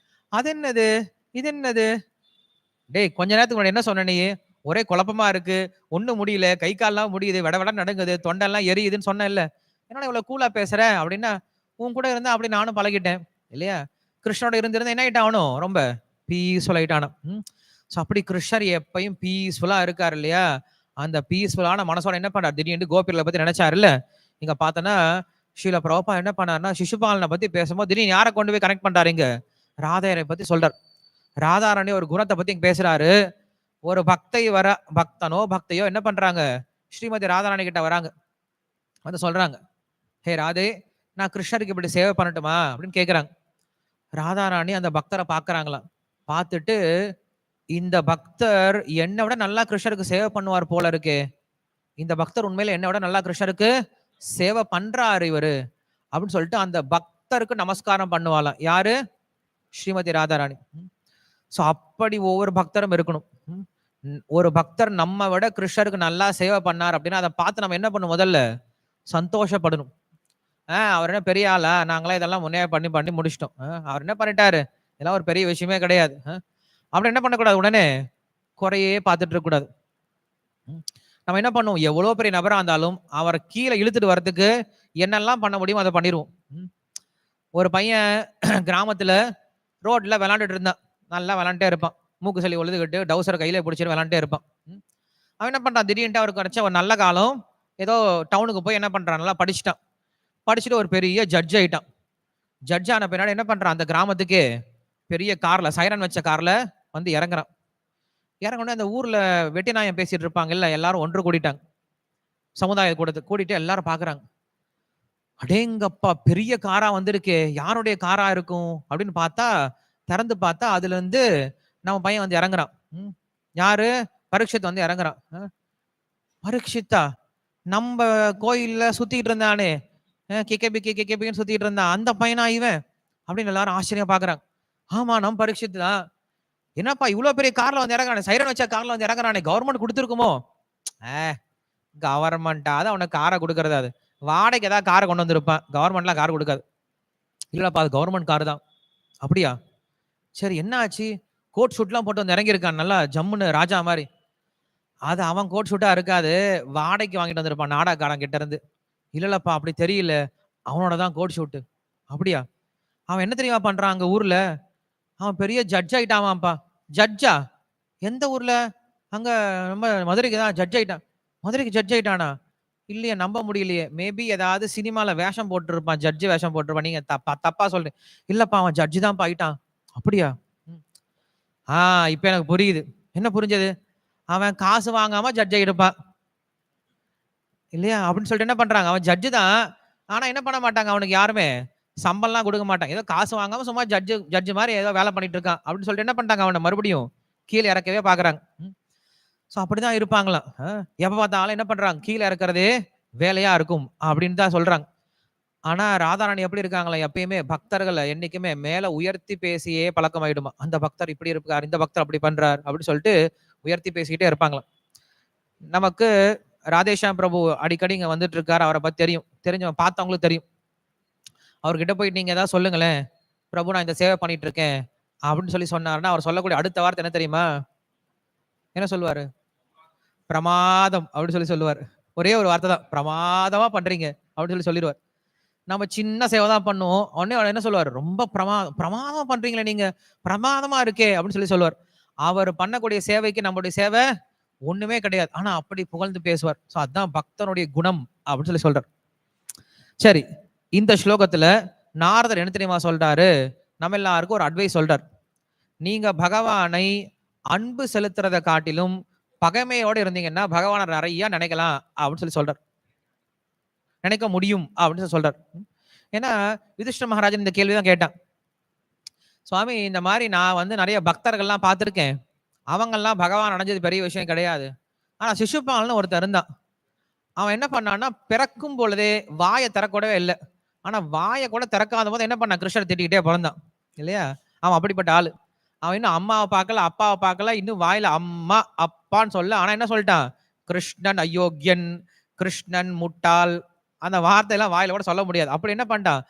அது என்னது, இது என்னது? டேய் கொஞ்ச நேரத்துக்கு முன்னாடி என்ன சொன்ன நீ? ஒரே குழப்பமா இருக்கு, ஒண்ணு முடியல, கை கால்லாம் முடியுது, விட நடுங்குது, தொண்டெல்லாம் எரியுதுன்னு சொன்ன இல்ல, என்னடா இவ்வளவு கூலா பேசுற அப்படின்னா, உன் கூட இருந்தா அப்படி நானும் பழகிட்டேன் இல்லையா. கிருஷ்ணனோட இருந்திருந்தா என்ன ஆயிட்டானோ, ரொம்ப பீஸ்ஃபுல் ஆயிட்டானோ. ஸோ அப்படி கிருஷ்ணர் எப்பயும் பீஸ்ஃபுல்லா இருக்காரு இல்லையா. அந்த பீஸ்ஃபுல்லான மனசோட என்ன பண்ணார், திடீர்னு கோபிகளை பத்தி நினைச்சாரு இல்ல. இங்க பார்த்தோன்னா ஸ்ரீல பிரபா என்ன பண்ணாருன்னா, சிசுபாலனை பத்தி பேசும்போது திடீர்னு யாரை கொண்டு போய் கனெக்ட் பண்றாரு, இங்க ராதாரை பத்தி சொல்றார். ராதாராணி ஒரு குணத்தை பத்தி இங்க பேசுறாரு. ஒரு பக்தனோ பக்தையோ என்ன பண்றாங்க, ஸ்ரீமதி ராதாராணி கிட்ட வராங்க. வந்து சொல்றாங்க, ஹே ராதே நான் கிருஷ்ணருக்கு இப்படி சேவை பண்ணட்டுமா அப்படின்னு கேக்குறாங்க. ராதாராணி அந்த பக்தரை பாக்குறாங்களாம். பார்த்துட்டு, இந்த பக்தர் என்னை விட நல்லா கிருஷ்ணருக்கு சேவை பண்ணுவார் போல இருக்கே, இந்த பக்தர் உண்மையில என்னை விட நல்லா கிருஷ்ணருக்கு சேவை பண்றாரு இவரு அப்படின்னு சொல்லிட்டு அந்த பக்தருக்கு நமஸ்காரம் பண்ணுவாளாம். யாரு? ஸ்ரீமதி ராதாராணி. ஸோ அப்படி ஒவ்வொரு பக்தரும் இருக்கணும். ஒரு பக்தர் நம்ம விட கிருஷ்ணருக்கு நல்லா சேவை பண்ணார் அப்படின்னா அதை பார்த்து நம்ம என்ன பண்ணும், முதல்ல சந்தோஷப்படணும். அவர் என்ன பெரிய ஆளா, நாங்களாம் இதெல்லாம் முன்னே பண்ணி பண்ணி முடிச்சிட்டோம், அவர் என்ன பண்ணிட்டாரு, இதெல்லாம் ஒரு பெரிய விஷயமே கிடையாது அப்படி என்ன பண்ணக்கூடாது, உடனே குறையே பார்த்துட்டு இருக்க கூடாது. நம்ம என்ன பண்ணுவோம், எவ்வளவு பெரிய நபரா இருந்தாலும் அவரை கீழே இழுத்துட்டு வர்றதுக்கு என்னெல்லாம் பண்ண முடியும் அதை பண்ணிடுவோம். ஒரு பையன் கிராமத்துல ரோட்ல விளாண்டுட்டு இருந்தான். நல்லா விளாண்டே இருப்பான். மூக்கு சளி ஒழுதுகிட்டு டவுசர் கையில பிடிச்சிட்டு விளாண்டே இருப்பான். அவன் என்ன பண்றான், திடீர்னு அவருக்கு கிடைச்ச ஒரு நல்ல காலம், ஏதோ டவுனுக்கு போய் என்ன பண்றான், நல்லா படிச்சுட்டான். படிச்சுட்டு ஒரு பெரிய ஜட்ஜ் ஆயிட்டான். ஜட்ஜ் ஆன பின்னாடி என்ன பண்றான், அந்த கிராமத்துக்கு பெரிய கார்ல, சைரன் வச்ச கார்ல வந்து இறங்குறான். இறங்கணும் அந்த ஊர்ல வெட்டி நாயம் பேசிட்டு இருப்பாங்க இல்ல, எல்லாரும் ஒன்று கூடிட்டாங்க. சமுதாய கூட்டிட்டு எல்லாரும் பாக்குறாங்க. அடேங்கப்பா பெரிய காரா வந்திருக்கே, யாருடைய காரா இருக்கும் அப்படின்னு பார்த்தா, திறந்து பார்த்தா அதுல இருந்து நம்ம பையன் வந்து இறங்குறான். யாரு? பரீட்சித் வந்து இறங்குறான். பரீட்சித்தா? நம்ம கோயில்ல சுத்திட்டு இருந்தானே, கேகேபின்னு சுத்திட்டு இருந்தான், அந்த பையனா இவன் அப்படின்னு எல்லாரும் ஆச்சரியம் பாக்குறாங்க. ஆமா நம்ம பரீட்சித் தான். என்னப்பா இவ்வளவு பெரிய கார்ல வந்து இறங்குறானே, சைரன் வச்ச கார்ல வந்து இறங்குறானே, கவர்மெண்ட் கொடுத்துருக்குமோ? கவர்மெண்டா தான் உனக்கு காரை கொடுக்கறது, அது வாடகைக்கு ஏதாவது காரை கொண்டு வந்திருப்பான், கவர்மெண்ட்லாம் கார் கொடுக்காது. இல்லப்பா அது கவர்மெண்ட் கார் தான். அப்படியா? சரி என்ன ஆச்சு? கோட் ஷூட்லாம் போட்டு வந்து இறங்கியிருக்கான், நல்லா ஜம்முன்னு ராஜா மாதிரி. அது அவன் கோட் ஷூட்டா இருக்காது, வாடகைக்கு வாங்கிட்டு வந்திருப்பான் நாடகக்காரன் கிட்ட இருந்து. இல்லப்பா அப்படி தெரியல, அவனோட தான் கோட் ஷூட்டு. அப்படியா? அவன் என்ன தெரியுமா பண்றான், அங்க ஊர்ல அவன் பெரிய ஜட்ஜ் ஆயிட்டாமாப்பா. ஜட்ஜா? எந்த ஊர்ல? அங்க நம்ம மதுரைக்கு தான் ஜட்ஜ் ஆயிட்டான். மதுரைக்கு ஜட்ஜ் ஆயிட்டானா? இல்லையே, நம்ப முடியலையே. மேபி ஏதாவது சினிமால வேஷம் போட்டுருப்பான், ஜட்ஜ் வேஷம் போட்டிருப்பான். நீங்க தப்பா சொல்றேன். இல்லப்பா அவன் ஜட்ஜு தான் ஆயிட்டான். அப்படியா? இப்ப எனக்கு புரியுது. என்ன புரிஞ்சது? அவன் காசு வாங்காம ஜட்ஜ் ஆகிடுப்பான் இல்லையா அப்படின்னு சொல்லிட்டு என்ன பண்றாங்க, அவன் ஜட்ஜு தான், ஆனா என்ன பண்ண மாட்டாங்க, அவனுக்கு யாருமே சம்பளம்லாம் கொடுக்க மாட்டாங்க. ஏதோ காசு வாங்காம சும்மா ஜட்ஜு மாதிரி ஏதோ வேலை பண்ணிட்டு இருக்கான் அப்படின்னு சொல்லிட்டு என்ன பண்ணிட்டாங்க, அவனை மறுபடியும் கீழே இறக்கவே பாக்குறாங்க. ஸோ அப்படிதான் இருப்பாங்களாம். எப்ப பார்த்தாலும் என்ன பண்றாங்க, கீழே இறக்குறதே வேலையா இருக்கும் அப்படின்னு தான் சொல்றாங்க. ஆனா ராதாராணி எப்படி இருக்காங்களா, எப்பயுமே பக்தர்களை என்னைக்குமே மேல உயர்த்தி பேசியே பழக்கமாயிடுமா. அந்த பக்தர் இப்படி இருக்கார், இந்த பக்தர் அப்படி பண்றார் அப்படின்னு சொல்லிட்டு உயர்த்தி பேசிக்கிட்டே இருப்பாங்களாம். நமக்கு ராதேஷாம் பிரபு அடிக்கடி இங்க வந்துட்டு இருக்காரு. அவரை பத்தி தெரிஞ்சவங்க பார்த்தவங்களும் தெரியும். அவர்கிட்ட போயிட்டு நீங்க ஏதாவது சொல்லுங்களேன், பிரபு நான் இந்த சேவை பண்ணிட்டு இருக்கேன் அப்படின்னு சொன்னாருன்னா, அவர் சொல்லக்கூடிய அடுத்த வார்த்தை என்ன தெரியுமா? என்ன சொல்லுவாரு? பிரமாதம் அப்படின்னு சொல்லுவார். ஒரே ஒரு வார்த்தை தான், பிரமாதமா பண்றீங்க அப்படின்னு சொல்லிடுவார். நம்ம சின்ன சேவை தான் பண்ணுவோம். உடனே அவர் என்ன சொல்லுவார்? ரொம்ப பிரமாதமா பண்றீங்களே நீங்க, பிரமாதமா இருக்கே அப்படின்னு சொல்லுவார். அவர் பண்ணக்கூடிய சேவைக்கு நம்மளுடைய சேவை ஒண்ணுமே கிடையாது. ஆனா அப்படி புகழ்ந்து பேசுவார். சோ அதான் பக்தனுடைய குணம் அப்படின்னு சொல்றார். சரி, இந்த ஸ்லோகத்துல நாரதர் என்ன தெரியுமா சொல்றாரு? நம்ம எல்லாருக்கும் ஒரு அட்வைஸ் சொல்றார். நீங்க பகவானை அன்பு செலுத்துறதை காட்டிலும் பகைமையோட இருந்தீங்கன்னா பகவானை நிறைய நினைக்கலாம் அப்படின்னு சொல்றார். நினைக்க முடியும் அப்படின்னு சொல்றார். ஏன்னா யுதிஷ்டிர மகாராஜன் இந்த கேள்விதான் கேட்டான். சுவாமி, இந்த மாதிரி நான் நிறைய பக்தர்கள்லாம் பார்த்திருக்கேன். அவங்கெல்லாம் பகவான் அடைஞ்சது பெரிய விஷயம் கிடையாது. ஆனா சிசுபாலன்னு ஒருத்தர் இருந்தான். அவன் என்ன பண்ணான்னா, பிறக்கும் பொழுதே வாயை திறக்கூடவே இல்லை. ஆனா வாயை கூட திறக்காத போது என்ன பண்ணான்? கிருஷ்ணர் திட்டிக்கிட்டே பிறந்தான் இல்லையா? அவன் அப்படிப்பட்ட ஆளு. அவன் இன்னும் அம்மாவை பார்க்கல, அப்பாவை பார்க்கல, இன்னும் வாயில அம்மா அப்பான்னு சொல்ல. ஆனா என்ன சொல்லிட்டான்? கிருஷ்ணன் அயோக்கியன், கிருஷ்ணன் முட்டாள், அந்த வார்த்தையெல்லாம் வாயில கூட சொல்ல முடியாது. அப்படி என்ன பண்ணிட்டான்?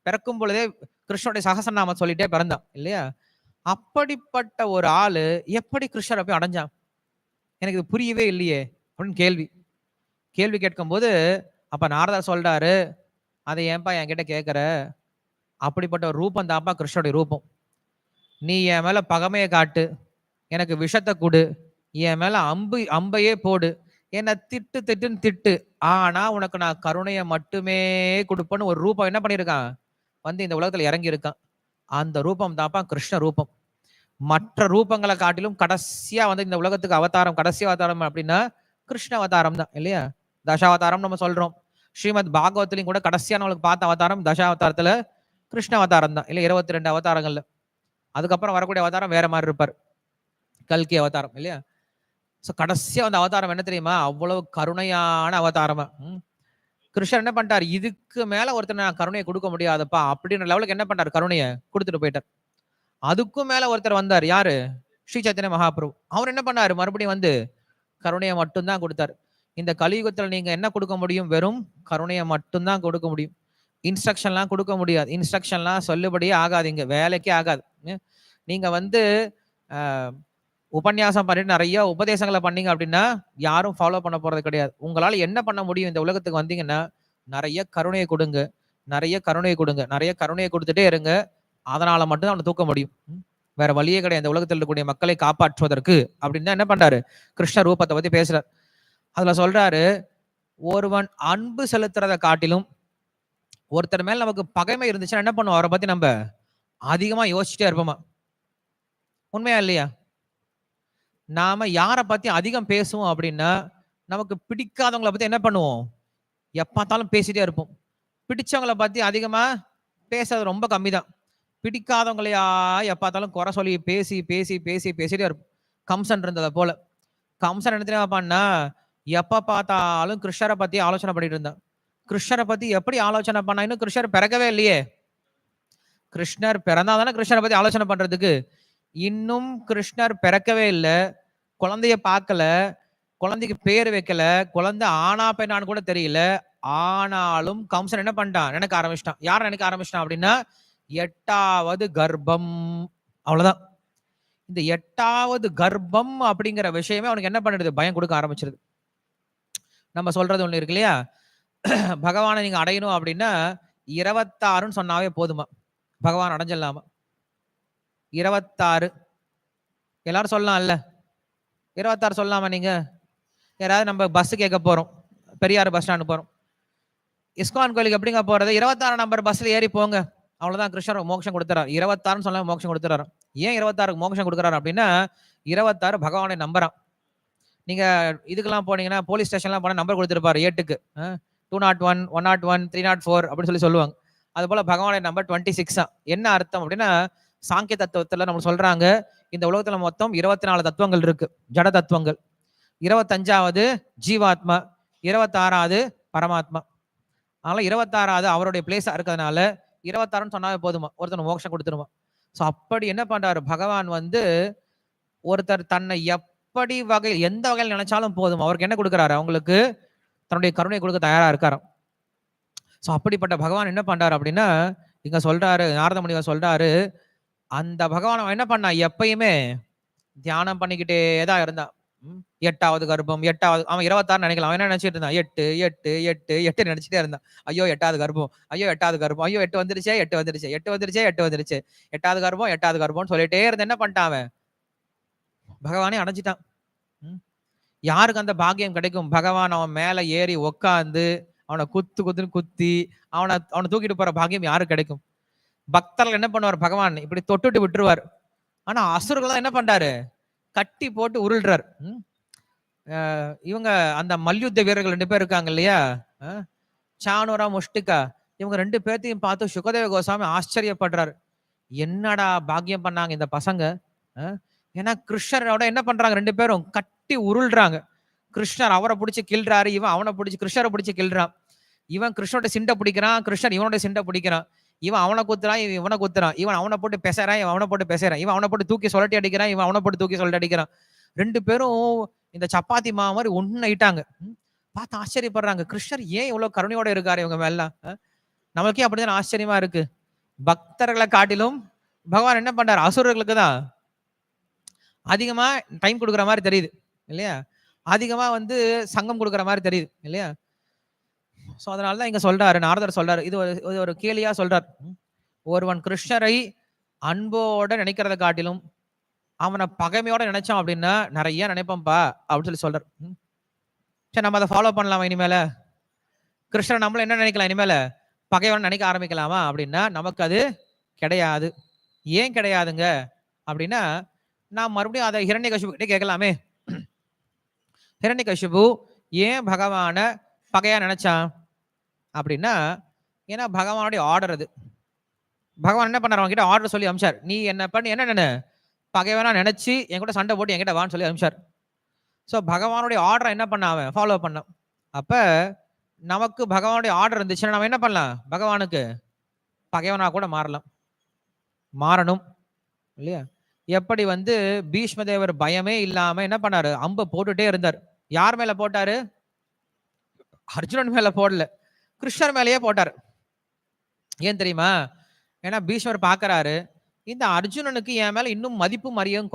பிறக்கும் பொழுதே கிருஷ்ணனுடைய சகசநாமம் சொல்லிட்டே பிறந்தான் இல்லையா? அப்படிப்பட்ட ஒரு ஆளு எப்படி கிருஷ்ணரை போய் அடைஞ்சான்? எனக்கு இது புரியவே இல்லையே அப்படின்னு கேள்வி கேட்கும் போது அப்ப நாரதர் சொல்றாரு, அதை ஏன்பா என்கிட்ட கேட்கிற? அப்படிப்பட்ட ஒரு ரூபம் தான்ப்பா கிருஷ்ணனுடைய ரூபம். நீ என் மேல பகமையை காட்டு, எனக்கு விஷத்தை கொடு, என் மேல அம்பையே போடு, என்னை திட்டுன்னு திட்டு, ஆனா உனக்கு நான் கருணையை மட்டுமே கொடுப்பேன்னு ஒரு ரூபம் என்ன பண்ணியிருக்கான்? இந்த உலகத்துல இறங்கி இருக்கான். அந்த ரூபம் தான்ப்பா கிருஷ்ண ரூபம். மற்ற ரூபங்களை காட்டிலும் கடைசியா இந்த உலகத்துக்கு அவதாரம், கடைசி அவதாரம் அப்படின்னா கிருஷ்ண அவதாரம் தான் இல்லையா? தசாவதாரம் நம்ம சொல்றோம். ஸ்ரீமத் பாகவத்திலையும் கூட கடைசியா நம்மளுக்கு பார்த்த அவதாரம் தசாவதாரத்துல கிருஷ்ண அவதாரம் தான் இல்ல, 22 அவதாரங்கள்ல. அதுக்கப்புறம் வரக்கூடிய அவதாரம் வேற மாதிரி இருப்பார், கல்கி அவதாரம் இல்லையா? சோ கடைசியா அவதாரம் என்ன தெரியுமா? அவ்வளவு கருணையான அவதாரமா. கிருஷ்ணர் என்ன பண்ணிட்டார்? இதுக்கு மேல ஒருத்தர் நான் கருணையை கொடுக்க முடியாதப்பா அப்படின்ற லெவலுக்கு என்ன பண்ணார்? கருணையை கொடுத்துட்டு போயிட்டார். அதுக்கும் மேல ஒருத்தர் வந்தார். யாரு? ஸ்ரீ சைத்தன்ய மகாபிரபு. அவர் என்ன பண்ணாரு? மறுபடியும் கருணையை மட்டும்தான் கொடுத்தார். இந்த கலியுகத்துல நீங்க என்ன கொடுக்க முடியும்? வெறும் கருணையை மட்டும்தான் கொடுக்க முடியும். இன்ஸ்ட்ரக்ஷன்லாம் கொடுக்க முடியாது. இன்ஸ்ட்ரக்ஷன்லாம் சொல்லுபடியே ஆகாதுங்க, வேலைக்கே ஆகாது. நீங்க உபன்யாசம் பண்ணிட்டு நிறைய உபதேசங்களை பண்ணீங்க அப்படின்னா யாரும் ஃபாலோ பண்ண போறது கிடையாது. உங்களால என்ன பண்ண முடியும்? இந்த உலகத்துக்கு வந்தீங்கன்னா நிறைய கருணையை கொடுங்க, நிறைய கருணையை கொடுங்க, நிறைய கருணையை கொடுத்துட்டே இருங்க. அதனால மட்டும் அவனை தூக்க முடியும். வேற வழியே கிடையாது இந்த உலகத்தில் இருக்கக்கூடிய மக்களை காப்பாற்றுவதற்கு அப்படின்னு தான் என்ன பண்றாரு? கிருஷ்ண ரூபத்தை பத்தி பேசுறாரு. அதுல சொல்றாரு, ஒருவன் அன்பு செலுத்துறதை காட்டிலும் ஒருத்தர் மேல நமக்கு பகைமை இருந்துச்சுன்னா என்ன பண்ணுவோம்? அவரை பத்தி நம்ம அதிகமா யோசிச்சுட்டே இருப்போமா? உண்மையா இல்லையா? நாம யாரை பத்தி அதிகம் பேசுவோம் அப்படின்னா நமக்கு பிடிக்காதவங்களை பத்தி என்ன பண்ணுவோம்? எப்பாத்தாலும் பேசிட்டே இருப்போம். பிடிச்சவங்களை பத்தி அதிகமா பேசுறது ரொம்ப கம்மி தான். பிடிக்காதவங்களையா எப்பாத்தாலும் குறை சொல்லி பேசி பேசி பேசி பேசிட்டே இருப்போம். கம்சன் இருந்ததை போல. கம்சன் என்ன தெரியுமா பண்ணா? எப்ப பார்த்தாலும் கிருஷ்ணரை பத்தி ஆலோசனை பண்ணிட்டு இருந்தான். கிருஷ்ணரை பத்தி எப்படி ஆலோசனை பண்ணா? இன்னும் கிருஷ்ணர் பிறக்கவே இல்லையே. கிருஷ்ணர் பிறந்தாதானே கிருஷ்ணரை பத்தி ஆலோசனை பண்றதுக்கு. இன்னும் கிருஷ்ணர் பிறக்கவே இல்லை, குழந்தைய பார்க்கல, குழந்தைக்கு பேர் வைக்கல, குழந்தை ஆனா பெண்ணான்னு கூட தெரியல. ஆனாலும் கம்சன் என்ன பண்ணிட்டான்? நினைக்க ஆரம்பிச்சிட்டான். யார் நினைக்க ஆரம்பிச்சிட்டான் அப்படின்னா 8வது கர்ப்பம். அவ்வளவுதான். இந்த 8வது கர்ப்பம் அப்படிங்கிற விஷயமே அவனுக்கு என்ன பண்ணிடுது? பயம் கொடுக்க ஆரம்பிச்சிருது. நம்ம சொல்றது ஒண்ணு இருக்கு இல்லையா? பகவானை நீங்க அடையணும் அப்படின்னா 26ன்னு சொன்னாவே போதுமா? பகவான் அடைஞ்சிடலாமா? 26 எல்லாரும் சொல்லலாம்ல? 26 சொல்லலாமா? நீங்க யாராவது நம்ம பஸ் கேட்க போறோம், பெரியார் பஸ் ஸ்டாண்டு போறோம், இஸ்கான் கோயிலுக்கு எப்படிங்க போறது? 26 நம்பர் பஸ்ல ஏறி போங்க, அவ்வளவுதான். கிருஷ்ணர் மோட்சம் கொடுத்துறாரு. 26ன்னு சொல்ல மோட்சம் கொடுத்துறாரு. ஏன் 26க்கு மோட்சம் கொடுக்குறாரு அப்படின்னா 26 பகவானை நம்புறான். நீங்க இதுக்கெல்லாம் போனீங்கன்னா போலீஸ் ஸ்டேஷன்லாம் போனா நம்பர் கொடுத்துருப்பாரு, 8க்கு 201, 101, 304 அப்படின்னு சொல்லுவாங்க. அது போல பகவானுடைய நம்பர் 26 தான். என்ன அர்த்தம் அப்படின்னா, சாங்கிய தத்துவத்துல நம்ம சொல்றாங்க, இந்த உலகத்துல மொத்தம் 24 தத்துவங்கள் இருக்கு, ஜட தத்துவங்கள். 25வது ஜீவாத்மா, 26வது பரமாத்மா. அதனால 26வது அவருடைய பிளேஸா இருக்கிறதுனால 26ன்னு சொன்னாவே போதுமா, ஒருத்தர் மோட்சம் கொடுத்துருமா. சோ அப்படி என்ன பண்றாரு பகவான்? ஒருத்தர் தன்னை எப்படி எந்த வகையில் நினைச்சாலும் போதும், அவருக்கு என்ன கொடுக்குறாரு? அவங்களுக்கு தன்னுடைய கருணை கொடுக்க தயாரா இருக்காராம். ஸோ அப்படிப்பட்ட பகவான் என்ன பண்றாரு அப்படின்னா, இங்க சொல்றாரு, நாரத முனிவர் சொல்றாரு, அந்த பகவான் அவன் என்ன பண்ணான், எப்பயுமே தியானம் பண்ணிக்கிட்டே தான் இருந்தான். 8வது கர்ப்பம், 8வது, அவன் 26 நினைக்கலாம். அவன் என்ன நினைச்சிட்டு இருந்தான், 8 8 8 8 நினைச்சிட்டே இருந்தான். ஐயோ 8வது கர்ப்பம், ஐயோ 8வது கர்ப்பம், ஐயோ 8 வந்துருச்சே 8 வந்துருச்சு 8 வந்துருச்சே 8 வந்துருச்சு, 8வது கர்ப்பம் 8வது கர்ப்பம்னு சொல்லிட்டே இருந்து என்ன பண்ணிட்டான் அவன், பகவானே அடைஞ்சிட்டான். யாருக்கு அந்த பாக்கியம் கிடைக்கும்? பகவான் அவன் மேல ஏறி உக்காந்து அவனை குத்து குத்துன்னு குத்தி அவனை தூக்கிட்டு போற பாக்கியம் யாருக்கு கிடைக்கும்? பக்தர்கள் என்ன பண்ணுவார், பகவான் இப்படி தொட்டுட்டு விட்டுருவார். ஆனா அசுரர்கள் என்ன பண்றாரு, கட்டி போட்டு உருள்றார். இவங்க அந்த மல்யுத்த வீரர்கள் 2 பேர் இருக்காங்க இல்லையா, சானுரா முஷ்டிகா, இவங்க 2 பேர்த்தையும் பார்த்து சுகதேவ கோசாமி ஆச்சரியப்படுறாரு. என்னடா பாக்கியம் பண்ணாங்க இந்த பசங்க. ஏன்னா கிருஷ்ணரோட என்ன பண்றாங்க, 2 பேரும் கட்டி உருள்றாங்க. கிருஷ்ணர் அவரை பிடிச்சி கிள்றாரு, இவன் அவனை பிடிச்சி கிருஷ்ணரை பிடிச்சி கிள்றான். இவன் கிருஷ்ணோட சிண்டை பிடிக்கிறான், கிருஷ்ணர் இவனோட சிண்டை பிடிக்கிறான். இவன் அவனை குத்துறான், இவன் இவனை குத்துறான். இவன் அவனை போட்டு பேசுறான், இவன் அவனை போட்டு பேசுறான். இவன் அவனை போட்டு தூக்கி சொல்லட்டி அடிக்கிறான், இவன் அவனை போட்டு தூக்கி சொல்லட்டி அடிக்கிறான். 2 பேரும் இந்த சப்பாத்தி மாவு மாதிரி ஒண்ணாயிட்டாங்க. பார்த்து ஆச்சரியப்படுறாங்க, கிருஷ்ணர் ஏன் இவ்வளவு கருணையோட இருக்காரு இவங்க மேல. நமக்கே அப்படிதான் ஆச்சரியமா இருக்கு. பக்தர்களை காட்டிலும் பகவான் என்ன பண்றாரு, அசுரர்களுக்கு தான் அதிகமா டைம் கொடுக்குற மாதிரி தெரியுது இல்லையா, அதிகமா சங்கம் கொடுக்குற மாதிரி தெரியுது இல்லையா. சோ அதனாலதான் இங்க சொல்றாரு, நாரதர் சொல்றாரு, இது ஒரு கேலியா சொல்றார். ஒருவன் கிருஷ்ணரை அன்போட நினைக்கிறத காட்டிலும் அவனை பகைமையோட நினைச்சான் அப்படின்னா நிறைய நினைப்போம்பா அப்படின்னு சொல்றாரு. சரி, நம்ம அதை ஃபாலோ பண்ணலாமா இனிமேல? கிருஷ்ணன் நம்மள என்ன நினைக்கலாம் இனிமேல, பகையோட நினைக்க ஆரம்பிக்கலாமா அப்படின்னா நமக்கு அது கிடையாது. ஏன் கிடையாதுங்க அப்படின்னா, நான் மறுபடியும் அதை ஹிரண்யகசிபு கிட்ட கேட்கலாமே. ஹிரண்யகசிபு ஏன் பகவான பகையா நினைச்சான் அப்படின்னா, ஏன்னா பகவானுடைய ஆர்டர் அது. பகவான் என்ன பண்ணார், அவன்கிட்ட ஆர்டர் சொல்லி அமிச்சார். நீ என்ன பண்ணி என்ன பகைவனா நினைச்சு என் கூட சண்டை போட்டு என்கிட்ட வான்னு சொல்லி அமிச்சார். ஸோ பகவானுடைய ஆர்டரை என்ன பண்ண அவன் ஃபாலோ பண்ணான். அப்ப நமக்கு பகவானுடைய ஆர்டர் இருந்துச்சுன்னா நம்ம என்ன பண்ணலாம், பகவானுக்கு பகைவனா கூட மாறணும் இல்லையா. எப்படி பீஷ்மதேவர் பயமே இல்லாம என்ன பண்ணாரு, அம்பை போட்டுட்டே இருந்தார். யார் மேல போட்டாரு, அர்ஜுனன் மேல போடல, கிருஷ்ணர் மேலேயே போட்டார். ஏன் தெரியுமா, ஏன்னா பீஷ்மர் பாக்குறாரு, இந்த அர்ஜுனனுக்கு என் மேல இன்னும் மதிப்பு மரியும்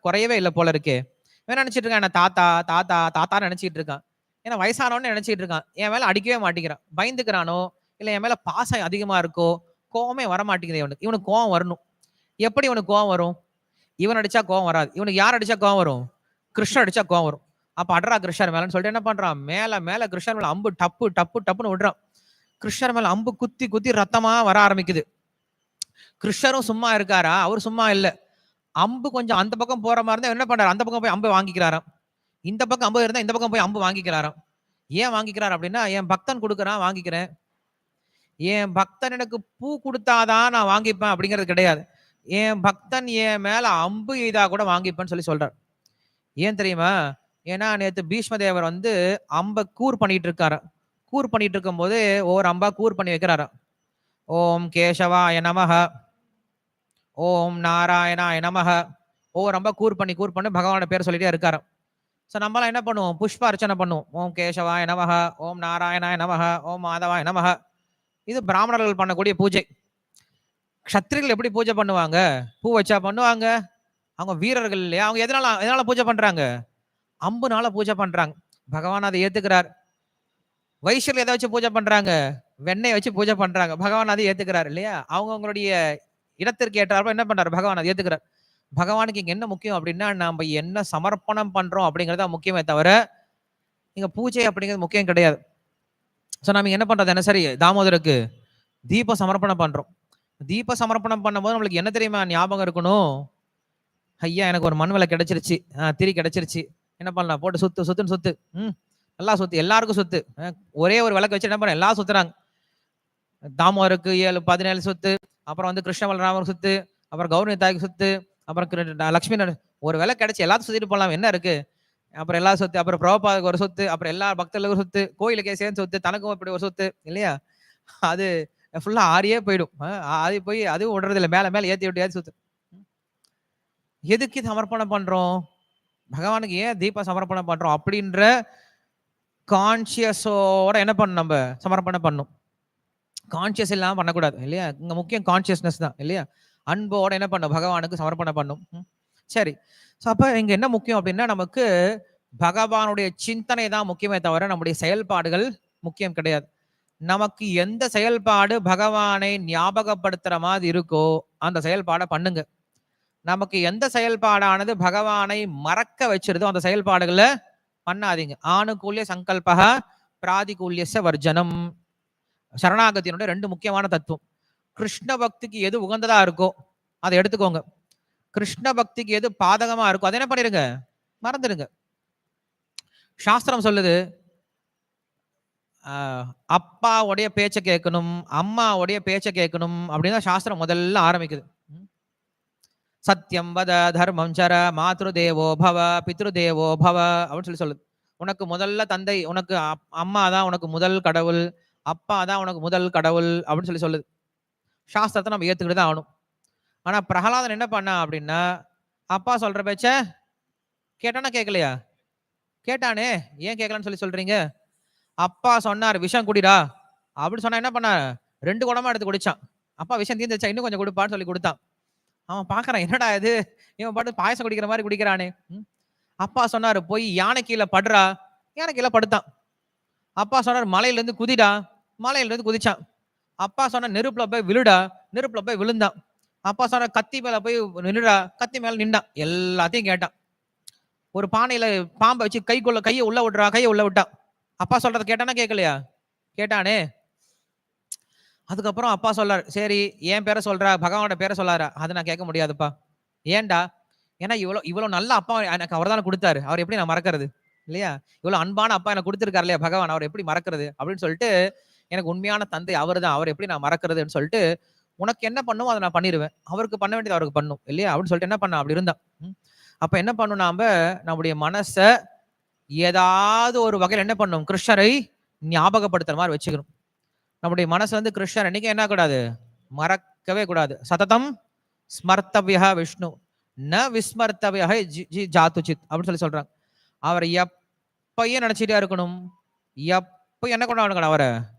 குறையவே இல்லை போல இருக்கே. இவன் நினைச்சிட்டு இருக்கான், என்ன தாத்தா தாத்தா தாத்தா நினைச்சிட்டு இருக்கான். ஏன்னா வயசானவன்னு நினைச்சிட்டு இருக்கான். என் மேல அடிக்கவே மாட்டேங்கிறான், பயந்துக்கிறானோ இல்ல என் மேல பாசம் அதிகமா இருக்கோ, கோவமே வர மாட்டேங்குது இவனுக்கு கோவம் வரணும். எப்படி இவனுக்கு கோவம் வரும், இவன் அடிச்சா கோவம் வராது. இவனுக்கு யார் அடிச்சா கோவம் வரும், கிருஷ்ணன் அடிச்சா கோவம் வரும். அப்ப அட்ரா கிருஷ்ணர் மேலன்னு சொல்லிட்டு என்ன பண்றான், மேல கிருஷ்ணர் மேல அம்பு டப்பு டப்பு டப்புன்னு விடுறான். கிருஷ்ணர் மேல அம்பு குத்தி குத்தி ரத்தமா வர ஆரம்பிக்குது. கிருஷ்ணரும் சும்மா இருக்காரா, அவர் சும்மா இல்ல. அம்பு கொஞ்சம் அந்த பக்கம் போற மாதிரி இருந்தா என்ன பண்றாரு, அந்த பக்கம் போய் அம்பு வாங்கிக்கிறாராம். இந்த பக்கம் அம்பு இருந்தா இந்த பக்கம் போய் அம்பு வாங்கிக்கிறாராம். ஏன் வாங்கிக்கிறார் அப்படின்னா, என் பக்தன் கொடுக்குறான் வாங்கிக்கிறேன், என் பக்தன் எனக்கு பூ கொடுத்தாதான் நான் வாங்கிப்பேன் அப்படிங்கிறது கிடையாது. என் பக்தன் என் மேல அம்பு இதா கூட வாங்கிப்பேன்னு சொல்லி சொல்றார். ஏன் தெரியுமா, ஏன்னா நேத்து பீஷ்மதேவர் அம்பை கூர் பண்ணிட்டு இருக்காரு. கூர் பண்ணிட்டு இருக்கும் போது ஒவ்வொரு அம்பா கூர் பண்ணி வைக்கிறாராம். ஓம் கேசவாய நமஹ, ஓம் நாராயணாய நமஹ, ஒவ்வொரு அம்பா கூர் பண்ணி பகவானோட பேர் சொல்லிட்டே இருக்காரு. ஸோ நம்மளாம் என்ன பண்ணுவோம், புஷ்ப அர்ச்சனை பண்ணுவோம். ஓம் கேசவாய நமஹ, ஓம் நாராயணாய நமஹ, ஓம் மாதவாய நமஹ. இது பிராமணர்கள் பண்ணக்கூடிய பூஜை. க்ஷத்ரியர்கள் எப்படி பூஜை பண்ணுவாங்க, பூ வச்சா பண்ணுவாங்க. அவங்க வீரர்கள் இல்லையா, அவங்க எதனால பூஜை பண்றாங்க, அம்புனால பூஜை பண்றாங்க. பகவான் அதை ஏத்துக்கிறார். வைஷ்யர்கள் எதை வச்சு பூஜை பண்றாங்க, வெண்ணெய் வச்சு பூஜை பண்றாங்க. பகவான் அதை ஏத்துக்கிறார் இல்லையா. அவங்களுடைய இடத்திற்கு ஏற்றாலும் என்ன பண்றாரு, பகவான் அதை ஏத்துக்கிறார். பகவானுக்கு இங்க என்ன முக்கியம் அப்படின்னா, நம்ம என்ன சமர்ப்பணம் பண்றோம் அப்படிங்கறத முக்கியமே தவிர இங்க பூஜை அப்படிங்கிறது முக்கியம் கிடையாது. ஸோ நம்ம என்ன பண்றது, என்ன சரி தாமோதருக்கு தீப சமர்ப்பணம் பண்றோம். தீப சமர்ப்பணம் பண்ணும்போது நம்மளுக்கு என்ன தெரியுமா ஞாபகம் இருக்கணும், ஐயா எனக்கு ஒரு மண் விலை கிடைச்சிருச்சு, திரி கிடைச்சிருச்சு, என்ன பண்ணலாம், போட்டு சுத்துன்னு சுத்து, நல்லா சுத்து, எல்லாருக்கும் சுத்து. ஒரே ஒரு விளக்கு வச்சு என்ன பண்ண எல்லாரும் சுத்துறாங்க. தாமோதருக்கு 7 17 சுத்து, அப்புறம் கிருஷ்ண பலராமருக்கு சுத்து, அப்புறம் கௌரி தாய்க்கு சுத்து, அப்புறம் லட்சுமி ஒரு விலை கிடைச்சி எல்லாத்தையும் சுத்திட்டு போலாம், என்ன இருக்கு. அப்புறம் எல்லாரும் சொத்து, அப்புறம் பிரபாபாவுக்கு ஒரு சொத்து, அப்புறம் எல்லா பக்தர்களுக்கும் சொத்து, கோயிலுக்கே சேர்ந்து சொத்து, தனக்கும் இப்படி ஒரு சொத்து இல்லையா. அது ஃபுல்லா ஆறியே போயிடும். ஆறி போய் அதுவும் விடுறது இல்லை, மேல ஏத்தி விட்டு ஏற்றி சொத்து. எதுக்கு சமர்ப்பணம் பண்றோம், பகவானுக்கு ஏன் தீப சமர்ப்பணம் பண்றோம் அப்படின்ற கான்சியஸோட என்ன பண்ணணும், நம்ம சமர்ப்பணம் பண்ணணும். கான்சியஸ் இல்லாமல் பண்ணக்கூடாது இல்லையா? இங்க முக்கியம் கான்சியஸ்னஸ் தான் இல்லையா? அன்போட என்ன பண்ணும், பகவானுக்கு சமர்ப்பணம் பண்ணும். சரி. ஸோ அப்ப இங்க என்ன முக்கியம் அப்படின்னா, நமக்கு பகவானுடைய சிந்தனை தான் முக்கியமே தவிர நம்முடைய செயல்பாடுகள் முக்கியம் கிடையாது. நமக்கு எந்த செயல்பாடு பகவானை ஞாபகப்படுத்துற மாதிரி இருக்கோ அந்த செயல்பாடை பண்ணுங்க. நமக்கு எந்த செயல்பாடானது பகவானை மறக்க வச்சிருதோ அந்த செயல்பாடுகளை பண்ணாதீங்க. ஆணுகூல்ய சங்கல்பக பிராதிகூல்யச வர்ஜனம். சரணாகத்தினுடைய 2 முக்கியமான தத்துவம். கிருஷ்ண பக்திக்கு எது உகந்ததா இருக்கோ அதை எடுத்துக்கோங்க. கிருஷ்ண பக்திக்கு எது பாதகமா இருக்கோ அதை என்ன பண்ணிருங்க, மறந்துடுங்க. சாஸ்திரம் சொல்லுது, அப்பாவுடைய பேச்சை கேட்கணும், அம்மாவுடைய பேச்சை கேட்கணும் அப்படின்னு தான் சாஸ்திரம் முதல்ல ஆரம்பிக்குது. சத்தியம் வத தர்மம் சர மாத்ரு தேவோ பவ பித்ரு தேவோ பவ அப்படின்னு சொல்லுது. உனக்கு முதல்ல தந்தை, உனக்கு அம்மா தான் உனக்கு முதல் கடவுள், அப்பா தான் உனக்கு முதல் கடவுள் அப்படின்னு சொல்லுது. சாஸ்திரத்தை நம்ம ஏத்துக்கிட்டு தான் ஆகணும். ஆனா பிரகலாதன் என்ன பண்ணா அப்படின்னா, அப்பா சொல்ற பேச்ச கேட்டானா கேட்கலையா? கேட்டானே. ஏன் கேட்கலான்னு சொல்றீங்க? அப்பா சொன்னார் விஷம் குடிடா அப்படின்னு சொன்னா என்ன பண்ண, 2 குடமா எடுத்து குடிச்சான். அப்பா விஷம் தீர்ந்துச்சா, இன்னும் கொஞ்சம் கொடுப்பான்னு சொல்லி கொடுத்தான். அவன் பாக்குறான், என்னடா இது, இவன் பாட்டு பாயசம் குடிக்கிற மாதிரி குடிக்கிறானே. அப்பா சொன்னாரு போய் யானை கீழே படுறா, யானை கீழே படுத்தான். அப்பா சொன்னார் மலையில இருந்து குதிடா, மலையில இருந்து குதிச்சான். அப்பா சொன்ன நெருப்புல போய் விழுடா, நெருப்புல போய் விழுந்தான். அப்பா சொன்ன கத்தி மேல போய் நின்னுடா, கத்தி மேல நின்றான். எல்லாத்தையும் கேட்டான். ஒரு பானையில பாம்பை வச்சு கையை உள்ள விடுறா, கையை உள்ள விட்டான். அப்பா சொல்றதை கேட்டானா கேட்கலையா? கேட்டானே. அதுக்கப்புறம் அப்பா சொல்றாரு, சரி என் பேரை சொல்றா, பகவானோட பேரை சொல்லாரா? அது நான் கேட்க முடியாதுப்பா. ஏன்டா? ஏன்னா இவ்வளவு நல்ல அப்பா எனக்கு அவர் தானே கொடுத்தாரு, அவர் எப்படி நான் மறக்கிறது இல்லையா? இவ்வளவு அன்பான அப்பா எனக்கு கொடுத்துருக்காரு இல்லையா பகவான், அவர் எப்படி மறக்கிறது அப்படின்னு சொல்லிட்டு, எனக்கு உண்மையான தந்தை அவர் தான், அவர் எப்படி நான் மறக்கிறதுன்னு சொல்லிட்டு, உனக்கு என்ன பண்ணுமோ அதை நான் பண்ணிடுவேன், அவருக்கு பண்ண வேண்டியது அவருக்கு பண்ணும் இல்லையா அப்படின்னு சொல்லிட்டு என்ன பண்ண, அப்படி இருந்தான். அப்ப என்ன பண்ணும், நாம நம்முடைய மனசை ஏதாவது ஒரு வகையில் என்ன பண்ணும், கிருஷ்ணரை ஞாபகப்படுத்துற மாதிரி வச்சுக்கணும். நம்முடைய மனசு வந்து கிருஷ்ணர் என்னைக்கு என்ன கூடாது, மறக்கவே கூடாது. சததம் ஸ்மர்த்தவ்யா விஷ்ணு ந விஸ்மர்த்தவ்யா ஜாத்துச்சித் அப்படின்னு சொல்றாங்க. அவரை எப்பயும் நினைச்சிட்டே இருக்கணும், எப்பயும் என்ன கொண்டாடணும், அவரை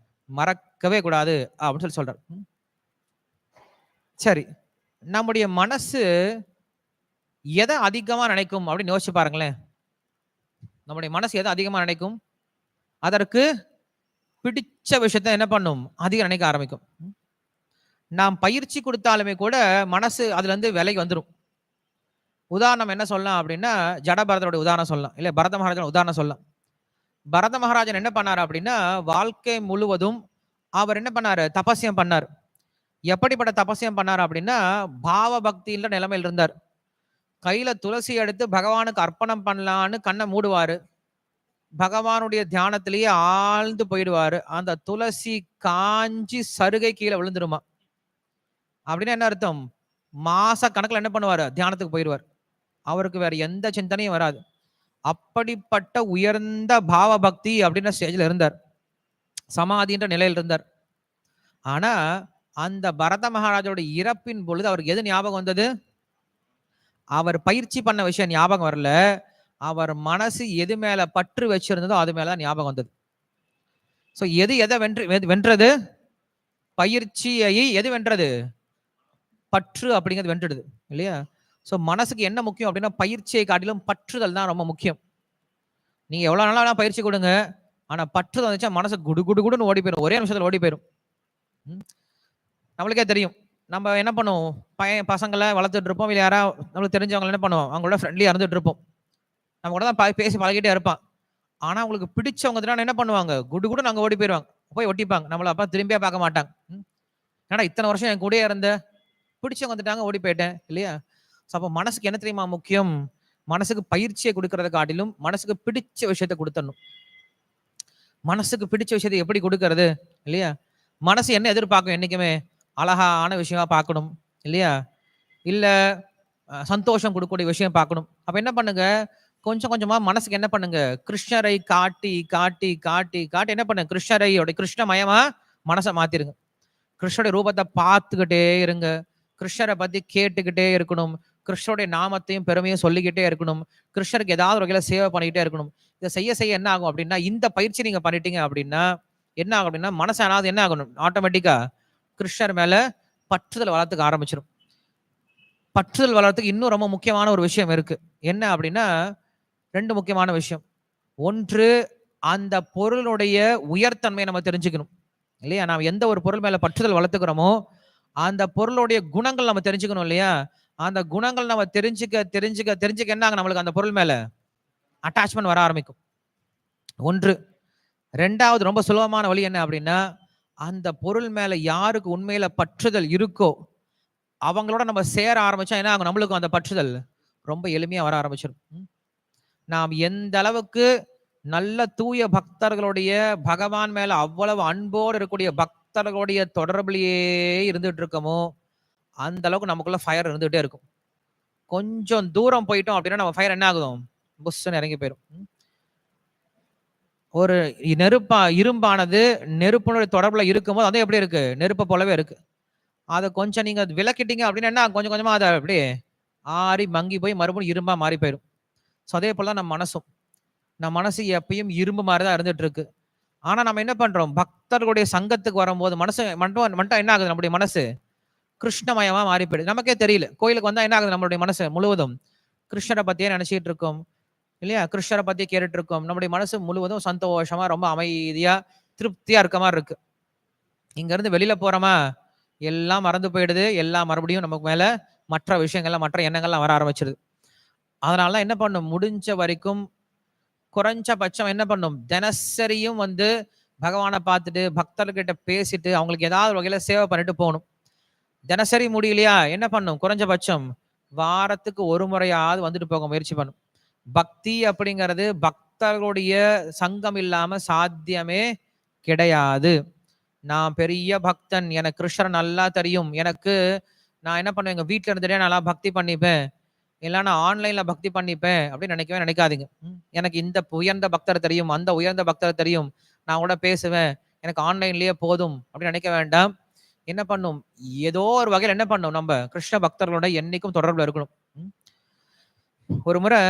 மறக்கவே கூடாது அப்படின்னு சொல்றாரு. சரி, நம்முடைய மனசு எதை அதிகமா நினைக்கும் அப்படின்னு யோசிச்சு பாருங்களேன். நம்முடைய மனசு எதை அதிகமா நினைக்கும், அதற்கு பிடிச்ச விஷயத்த என்ன பண்ணும், அதிகம் நினைக்க ஆரம்பிக்கும். நாம் பயிற்சி கொடுத்தாலுமே கூட மனசு அதுல இருந்து விலைக்கு வந்துடும். உதாரணம் என்ன சொல்லலாம் அப்படின்னா, ஜடபரதனுடைய உதாரணம் சொல்லலாம், இல்ல பரத மகாராஜன் உதாரணம் சொல்லலாம். பரத மகாராஜன் என்ன பண்ணாரு அப்படின்னா, வாழ்க்கை முழுவதும் அவர் என்ன பண்ணாரு, தபஸ்யம் பண்ணார். எப்படிப்பட்ட தபஸ்யம் பண்ணார் அப்படின்னா, பாவ பக்தியில நிலைமையில் இருந்தார். கையில துளசி எடுத்து பகவானுக்கு அர்ப்பணம் பண்ணலான்னு கண்ணை மூடுவாரு, பகவானுடைய தியானத்திலேயே ஆழ்ந்து போயிடுவாரு. அந்த துளசி காஞ்சி சருகை கீழே விழுந்துருமா. அப்படின்னா என்ன அர்த்தம், மாச கணக்குல என்ன பண்ணுவாரு, தியானத்துக்கு போயிடுவார். அவருக்கு வேற எந்த சிந்தனையும் வராது. அப்படிப்பட்ட உயர்ந்த பாவ பக்தி அப்படின்ற ஸ்டேஜ்ல இருந்தார், சமாதின்ற நிலையில் இருந்தார். ஆனா அந்த பரத மகாராஜோட இறப்பின் பொழுது அவருக்கு எது ஞாபகம் வந்தது, அவர் பயிற்சி பண்ண விஷயம் ஞாபகம் வரல, அவர் மனசு எது மேல பற்று வச்சிருந்ததோ அது மேலதான் ஞாபகம் வந்தது. சோ எது எதை வென்றது, பயிற்சியை எது வென்றது, பற்று அப்படிங்கிறது வென்றுடுது இல்லையா? சோ மனசுக்கு என்ன முக்கியம் அப்படின்னா, பயிற்சியை காட்டிலும் பற்றுதல் தான் ரொம்ப முக்கியம். நீங்க எவ்வளவு நாளா பயிற்சி கொடுங்க, ஆனா பற்றுதல் வந்துச்சா மனசு குடு குடு குடுன்னு ஓடி போயிடும், ஒரே நிமிஷத்துல ஓடி போயிடும். நம்மளுக்கே தெரியும், நம்ம என்ன பண்ணுவோம், பசங்களை வளர்த்துட்டு இருப்போம், இல்லை யாரா நம்மளுக்கு தெரிஞ்சவங்க என்ன பண்ணுவோம், அவங்களோட ஃப்ரெண்ட்லியா இருந்துட்டு இருப்போம், நம்ம கூட தான் பேசி பழகிட்டே இருப்பான். ஆனா அவங்களுக்கு பிடிச்சவங்க என்ன பண்ணுவாங்க, குடு குடு நாங்க ஓடி போயிடுவாங்க, போய் ஒட்டிப்பாங்க, நம்மள அப்பா திரும்பியே பார்க்க மாட்டாங்க. ஏன்னா இத்தனை வருஷம் என் கூடயே இருந்த, பிடிச்சவங்க வந்துட்டாங்க ஓடி போயிட்டேன் இல்லையா? அப்போ மனசுக்கு என்ன தெரியுமா முக்கியம், மனசுக்கு பயிற்சியை கொடுக்கறத காட்டிலும் மனசுக்கு பிடிச்ச விஷயத்த கொடுத்தரணும். மனசுக்கு பிடிச்ச விஷயத்தை எப்படி கொடுக்கறது இல்லையா? மனசு என்ன எதிர்பார்க்கும், என்னைக்குமே அழகான விஷயமா பார்க்கணும் இல்லையா, இல்ல சந்தோஷம் கொடுக்கக்கூடிய விஷயம் பார்க்கணும். அப்ப என்ன பண்ணுங்க, கொஞ்சம் கொஞ்சமா மனசுக்கு என்ன பண்ணுங்க, கிருஷ்ணரை காட்டி காட்டி காட்டி காட்டி என்ன பண்ணுங்க, கிருஷ்ணரையோட கிருஷ்ணமயமா மனசை மாத்திருங்க. கிருஷ்ணருடைய ரூபத்தை பார்த்துக்கிட்டே இருங்க, கிருஷ்ணரை பத்தி கேட்டுக்கிட்டே இருக்கணும், கிருஷ்ணருடைய நாமத்தையும் பெருமையும் சொல்லிக்கிட்டே இருக்கணும், கிருஷ்ணருக்கு ஏதாவது வகையில சேவை பண்ணிக்கிட்டே இருக்கணும். இதை செய்ய செய்ய என்ன ஆகும் அப்படின்னா, இந்த பயிற்சி நீங்க பண்ணிட்டீங்க அப்படின்னா என்ன ஆகும் அப்படின்னா, மனசானாவது என்ன ஆகணும், ஆட்டோமேட்டிக்கா கிருஷ்ணர் மேல பற்றுதல் வளர்த்துக்க ஆரம்பிச்சிடும். பற்றுதல் வளர்றதுக்கு இன்னும் ரொம்ப முக்கியமான ஒரு விஷயம் இருக்கு. என்ன அப்படின்னா, 2 முக்கியமான விஷயம். ஒன்று, அந்த பொருளுடைய உயர்தன்மையை நம்ம தெரிஞ்சுக்கணும் இல்லையா? நாம் எந்த ஒரு பொருள் மேல பற்றுதல் வளர்த்துக்கிறோமோ அந்த பொருளுடைய குணங்கள் நம்ம தெரிஞ்சுக்கணும் இல்லையா? அந்த குணங்கள் நம்ம தெரிஞ்சுக்க தெரிஞ்சுக்க தெரிஞ்சுக்க என்ன ஆகும், நம்மளுக்கு அந்த பொருள் மேல அட்டாச்மெண்ட் வர ஆரம்பிக்கும். ஒன்று. 2வது ரொம்ப சுலபமான வழி என்ன அப்படின்னா, அந்த பொருள் மேல யாருக்கு உண்மையில பற்றுதல் இருக்கோ அவங்களோட நம்ம சேர ஆரம்பிச்சா என்ன ஆகும், நம்மளுக்கும் அந்த பற்றுதல் ரொம்ப எளிமையா வர ஆரம்பிச்சிடும். நாம் எந்த அளவுக்கு நல்ல தூய பக்தர்களுடைய பகவான் மேல அவ்வளவு அன்போடு இருக்கக்கூடிய பக்தர்களுடைய தொடர்பிலேயே இருந்துட்டு இருக்கோமோ அந்த அளவுக்கு நமக்குள்ள ஃபயர் இருந்துகிட்டே இருக்கும். கொஞ்சம் தூரம் போயிட்டோம் அப்படின்னா நம்ம ஃபயர் என்ன ஆகுதும், புஷ்ன்னு இறங்கி போயிடும். ஒரு இரும்பானது நெருப்புனுடைய தொடர்புல இருக்கும்போது அது எப்படி இருக்கு, நெருப்பை போலவே இருக்கு. அதை கொஞ்சம் நீங்க விளக்கிட்டீங்க அப்படின்னா என்ன கொஞ்சம் கொஞ்சமா அதை அப்படியே ஆறி மங்கி போய் மறுபடியும் இரும்பா மாறி போயிடும். ஸோ அதே போலதான் நம்ம மனசும், நம்ம மனசு எப்பயும் இரும்பு மாதிரிதான் இருந்துட்டு இருக்கு. ஆனா நம்ம என்ன பண்றோம், பக்தர்களுடைய சங்கத்துக்கு வரும்போது மனசு மட்டும் என்ன ஆகுது, நம்முடைய மனசு கிருஷ்ணமயமா மாறி போயிடுது. நமக்கே தெரியல. கோயிலுக்கு வந்தா என்ன ஆகுது, நம்மளுடைய மனசு முழுவதும் கிருஷ்ணரை பத்தியே நினைச்சிட்டு இருக்கோம் இல்லையா, கிருஷ்ணரை பத்தி கேட்டுட்டு இருக்கோம். நம்முடைய மனசு முழுவதும் சந்தோஷமா ரொம்ப அமைதியா திருப்தியா இருக்க மாதிரி இருக்கு. இங்க இருந்து வெளியில போறோமா எல்லாம் மறந்து போயிடுது, எல்லாம் மறுபடியும் நமக்கு மேல மற்ற விஷயங்கள்லாம் மற்ற எண்ணங்கள்லாம் வர ஆரம்பிச்சிருது. அதனால என்ன பண்ணும், முடிஞ்ச வரைக்கும் குறைஞ்சபட்சம் என்ன பண்ணும், தினசரியும் வந்து பகவானை பார்த்துட்டு பக்தர்கிட்ட பேசிட்டு அவங்களுக்கு ஏதாவது வகையில சேவை பண்ணிட்டு போகணும். தினசரி முடியலையா என்ன பண்ணும், குறைஞ்சபட்சம் வாரத்துக்கு ஒரு முறையாவது வந்துட்டு போக முயற்சி பண்ணும். பக்தி அப்படிங்கிறது பக்தர்களுடைய சங்கம் இல்லாம சாத்தியமே கிடையாது. நான் பெரிய பக்தன், எனக்கு கிருஷ்ணர் நல்லா தெரியும், எனக்கு நான் என்ன பண்ணுவேன், எங்க வீட்டுல இருந்துட்டே நல்லா பக்தி பண்ணிப்பேன், இல்ல நான் ஆன்லைன்ல பக்தி பண்ணிப்பேன் அப்படின்னு நினைக்கவே நினைக்காதீங்க. எனக்கு இந்த உயர்ந்த பக்தர் தெரியும், அந்த உயர்ந்த பக்தர் தெரியும், நான் கூட பேசுவேன், எனக்கு ஆன்லைன்லயே போதும் அப்படின்னு நினைக்க வேண்டாம். என்ன பண்ணும், ஏதோ ஒரு வகையில் என்ன பண்ணும், நம்ம கிருஷ்ண பக்தர்களோட என்னைக்கும் தொடர்புல இருக்கணும். ஒரு முறை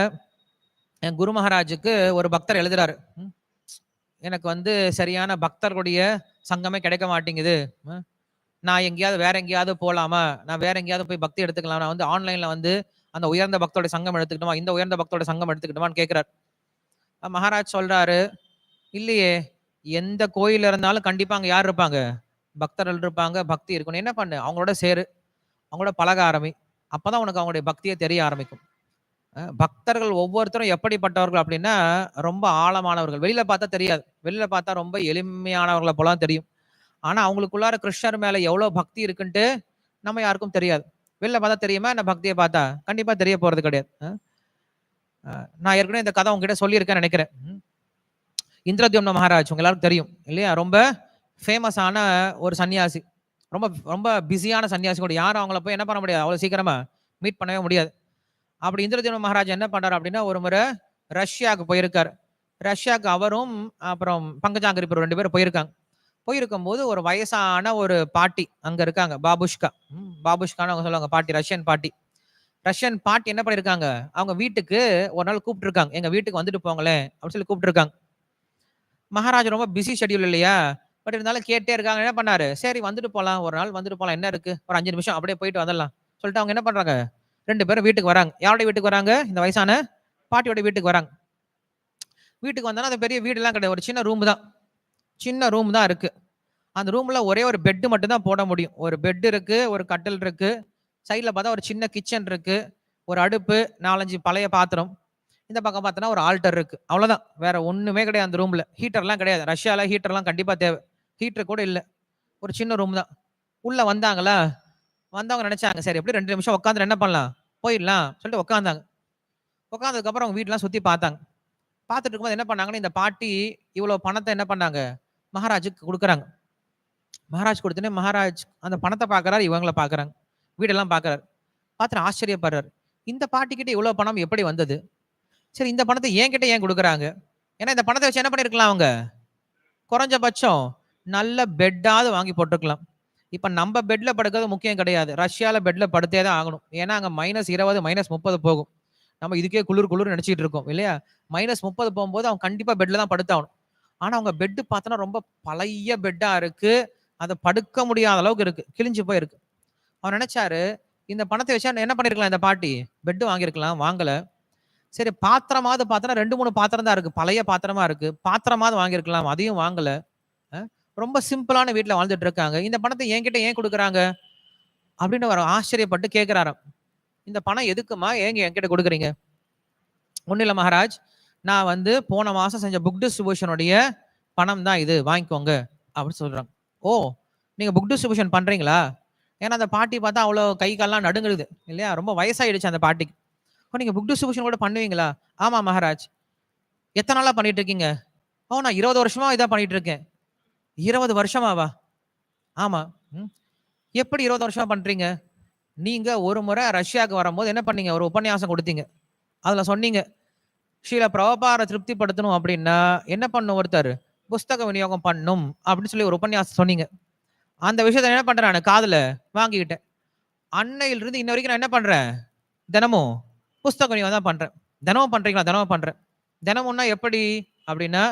என் குரு மகாராஜுக்கு ஒரு பக்தர் எழுதுறாரு, எனக்கு வந்து சரியான பக்தர்களுடைய சங்கமே கிடைக்க மாட்டேங்குது, நான் எங்கேயாவது வேற எங்கேயாவது போலாமா, நான் வேற எங்கேயாவது போய் பக்தி எடுத்துக்கலாம், நான் வந்து ஆன்லைன்ல வந்து அந்த உயர்ந்த பக்தோட சங்கம் எடுத்துக்கிட்டோமா, இந்த உயர்ந்த பக்தோட சங்கம் எடுத்துக்கிட்டோமான்னு கேட்கிறார். மகாராஜ் சொல்றாரு, இல்லையே, எந்த கோயில் இருந்தாலும் கண்டிப்பா அங்க யார் இருப்பாங்க, பக்தர்கள் இருப்பாங்க, பக்தி இருக்கணும். என்ன பண்ணு, அவங்களோட சேரு, அவங்களோட பழக ஆரம்பி, அப்பதான் உனக்கு அவங்களுடைய பக்தியை தெரிய ஆரம்பிக்கும். பக்தர்கள் ஒவ்வொருத்தரும் எப்படிப்பட்டவர்கள் அப்படின்னா ரொம்ப ஆழமானவர்கள். வெளியில பார்த்தா தெரியாது, வெளியில பார்த்தா ரொம்ப எளிமையானவர்களை போலாம் தெரியும். ஆனா அவங்களுக்குள்ளார கிருஷ்ணர் மேல எவ்வளவு பக்தி இருக்குன்ட்டு நம்ம யாருக்கும் தெரியாது. வெளில பார்த்தா தெரியுமா என்ன, பக்தியை பார்த்தா கண்டிப்பா தெரிய போறது கிடையாது. நான் ஏற்கனவே இந்த கதை உங்ககிட்ட சொல்லியிருக்கேன்னு நினைக்கிறேன். இந்திரத்யும்ன மகாராஜ் உங்க எல்லாருக்கும் தெரியும் இல்லையா, ரொம்ப ஃபேமஸான ஒரு சன்னியாசி, ரொம்ப ரொம்ப பிஸியான சன்னியாசி கூட. யாரும் அவங்கள போய் என்ன பண்ண முடியாது, அவ்வளவு சீக்கிரமா மீட் பண்ணவே முடியாது. அப்படி இந்திரத்யும்ன மகாராஜ் என்ன பண்றாரு அப்படின்னா, ஒரு முறை ரஷ்யாவுக்கு போயிருக்காரு. ரஷ்யாவுக்கு அவரும் அப்புறம் பங்கஜாங்கிரி 2 பேரும் போயிருக்காங்க. போயிருக்கும் போது ஒரு வயசான ஒரு பாட்டி அங்க இருக்காங்க, பாபுஷ்கா. பாபுஷ்கான்னு அவங்க சொல்லுவாங்க, பாட்டி, ரஷ்யன் பாட்டி. ரஷ்யன் பாட்டி என்ன பண்ணிருக்காங்க, அவங்க வீட்டுக்கு ஒரு நாள் கூப்பிட்டு இருக்காங்க, எங்க வீட்டுக்கு வந்துட்டு போங்களேன் அப்படின்னு சொல்லி கூப்பிட்டு இருக்காங்க. மகாராஜ் ரொம்ப பிஸி ஷெட்யூல் இல்லையா, பட் இருந்தாலும் கேட்டே இருக்காங்க. என்ன பண்ணாரு, சரி வந்துட்டு போலாம், ஒரு நாள் வந்துட்டு போலாம், என்ன இருக்கு, ஒரு 5 நிமிஷம் அப்படியே போயிட்டு வந்துடலாம் சொல்லிட்டு அவங்க என்ன பண்றாங்க, 2 பேரும் வீட்டுக்கு வராங்க. யாருடைய வீட்டுக்கு வராங்க, இந்த வயசான பாட்டியோட வீட்டுக்கு வராங்க. வீட்டுக்கு வந்தாலும் அந்த பெரிய வீடு எல்லாம் கிடையாது, ஒரு சின்ன ரூம் தான், சின்ன ரூம் தான் இருக்கு. அந்த ரூம்ல ஒரே ஒரு பெட் மட்டும் தான் போட முடியும். ஒரு பெட் இருக்கு, ஒரு கட்டில் இருக்கு, சைட்ல பார்த்தா ஒரு சின்ன கிச்சன் இருக்கு, ஒரு அடுப்பு, 4-5 பழைய பாத்திரம், இந்த பக்கம் பார்த்தோன்னா ஒரு ஆல்டர் இருக்கு, அவ்வளவுதான். வேற ஒண்ணுமே கிடையாது அந்த ரூம்ல. ஹீட்டர்லாம் கிடையாது, ரஷ்யால ஹீட்டர்லாம் கண்டிப்பா தேவை, ஹீட்டர் கூட இல்லை. ஒரு சின்ன ரூம் தான். உள்ள வந்தாங்களா, வந்தவங்க நினைச்சாங்க சரி எப்படி 2 நிமிஷம் உட்காந்து என்ன பண்ணலாம், போயிடலாம் சொல்லிட்டு உட்காந்தாங்க. உட்காந்ததுக்கு அப்புறம் அவங்க வீட்டுலாம் சுத்தி பார்த்தாங்க. பார்த்துட்டு இருக்கும்போது என்ன பண்ணாங்கன்னா, இந்த பாட்டி இவ்வளவு பணத்தை என்ன பண்ணாங்க, மகாராஜுக்கு கொடுக்குறாங்க. மகாராஜ் கொடுத்தனே மகாராஜ் அந்த பணத்தை பாக்குறாரு, இவங்கள பாக்குறாங்க, வீடெல்லாம் பாக்குறாரு. பார்த்துட்டு ஆச்சரியப்படுறாரு, இந்த பாட்டிக்கிட்ட இவ்வளவு பணம் எப்படி வந்தது, சரி இந்த பணத்தை என்கிட்ட ஏன் கொடுக்குறாங்க, ஏன்னா இந்த பணத்தை வச்சு என்ன பண்ணிருக்கலாம், அவங்க குறைஞ்சபட்சம் நல்ல பெட்டாவது வாங்கி போட்டுருக்கலாம், இப்ப நம்ம பெட்ல படுக்கிறது முக்கியம் கிடையாது. ரஷ்யால பெட்ல படுத்தே தான் ஆகணும். ஏன்னா அங்க -20 -30 போகும். நம்ம இதுக்கே குளிர் குளிர்ன்னு நெனச்சிட்டு இருக்கோம் இல்லையா? -30 போம்போது அவன் கண்டிப்பா பெட்ல தான் படுத்தாகணும். ஆனா அவங்க பெட் பார்த்தோன்னா ரொம்ப பழைய பெட்டா இருக்கு. அத படுக்க முடியாத அளவுக்கு இருக்கு. கிழிஞ்சு போயிருக்கு. அவர் நெனச்சாரு, இந்த பணத்த வச்சா என்ன பண்ணியிருக்கலாம் இந்த பாட்டி? பெட் வாங்கியிருக்கலாம். வாங்கல. சரி பாத்திரமாவது பார்த்தோன்னா 2, 3 பாத்திரம் தான் இருக்கு. பழைய பாத்திரமா இருக்கு. பாத்திரமாவது வாங்கியிருக்கலாம். அதையும் வாங்கல. அ ரொம்ப சிம்பிளான வீட்ல வாழ்ந்துட்டு இருக்காங்க. இந்த பணத்த என்கிட்ட ஏன் குடுக்குறாங்க? அப்படின்னு அவரு ஆச்சரியப்பட்டு கேட்கிறாராம். இந்த பணம் எதுக்கும்மா? ஏங்க என்கிட்ட குடுக்குறீங்க? ஒண்ணும் இல்ல மகாராஜ். நான் வந்து போன மாசம் செஞ்ச புக் டிஸ்ட்ரிபியூஷன் உடைய பணம் தான் இது. வாங்கிக்கோங்க அப்படின்னு சொல்றாங்க. ஓ! நீங்க புக் டிஸ்ட்ரிபியூஷன் பண்றீங்களா? ஏன்னா அந்த பாட்டி பார்த்தா அவ்வளோ கை கால்லாம் நடுங்குது இல்லையா? ரொம்ப வயசாயிடுச்சு அந்த பாட்டிக்கு. ஓ! நீங்க புக் டிஸ்ட்ரிபியூஷன் கூட பண்ணுவீங்களா? ஆமா மகாராஜ். எத்தன நாளா பண்ணிட்டு இருக்கீங்க? ஓ! நான் 20 வருஷமா இதா பண்ணிட்டு இருக்கேன். 20 வருஷமாவா? ஆமா. ம். எப்படி 20 வருஷமா பண்றீங்க? நீங்க ஒரு முறை ரஷ்யாக்கு வரும்போது என்ன பண்ணீங்க? ஒரு உபன்யாசம் குடுத்தீங்க. அதுல சொன்னீங்க, "ஸ்ரீல பிரபுபாத திருப்திப்படுத்தணும் அப்படின்னா, என்ன பண்ணணும் ஒருத்தர்? புஸ்தக விநியோகம் பண்ணணும்." அப்படின்னு சொல்லி ஒரு உபன்யாசம் சொன்னீங்க. அந்த விஷயத்த என்ன பண்றேன் நானு? காதுல வாங்கிக்கிட்டேன். அன்னையிலிருந்து இன்ன வரைக்கும் நான் என்ன பண்றேன்? தினமும் புஸ்தக விநியோகம் தான் பண்றேன். தினமும் பண்றீங்களா? தினமும் பண்றேன். தினமும்னா எப்படி? அப்படின்னா,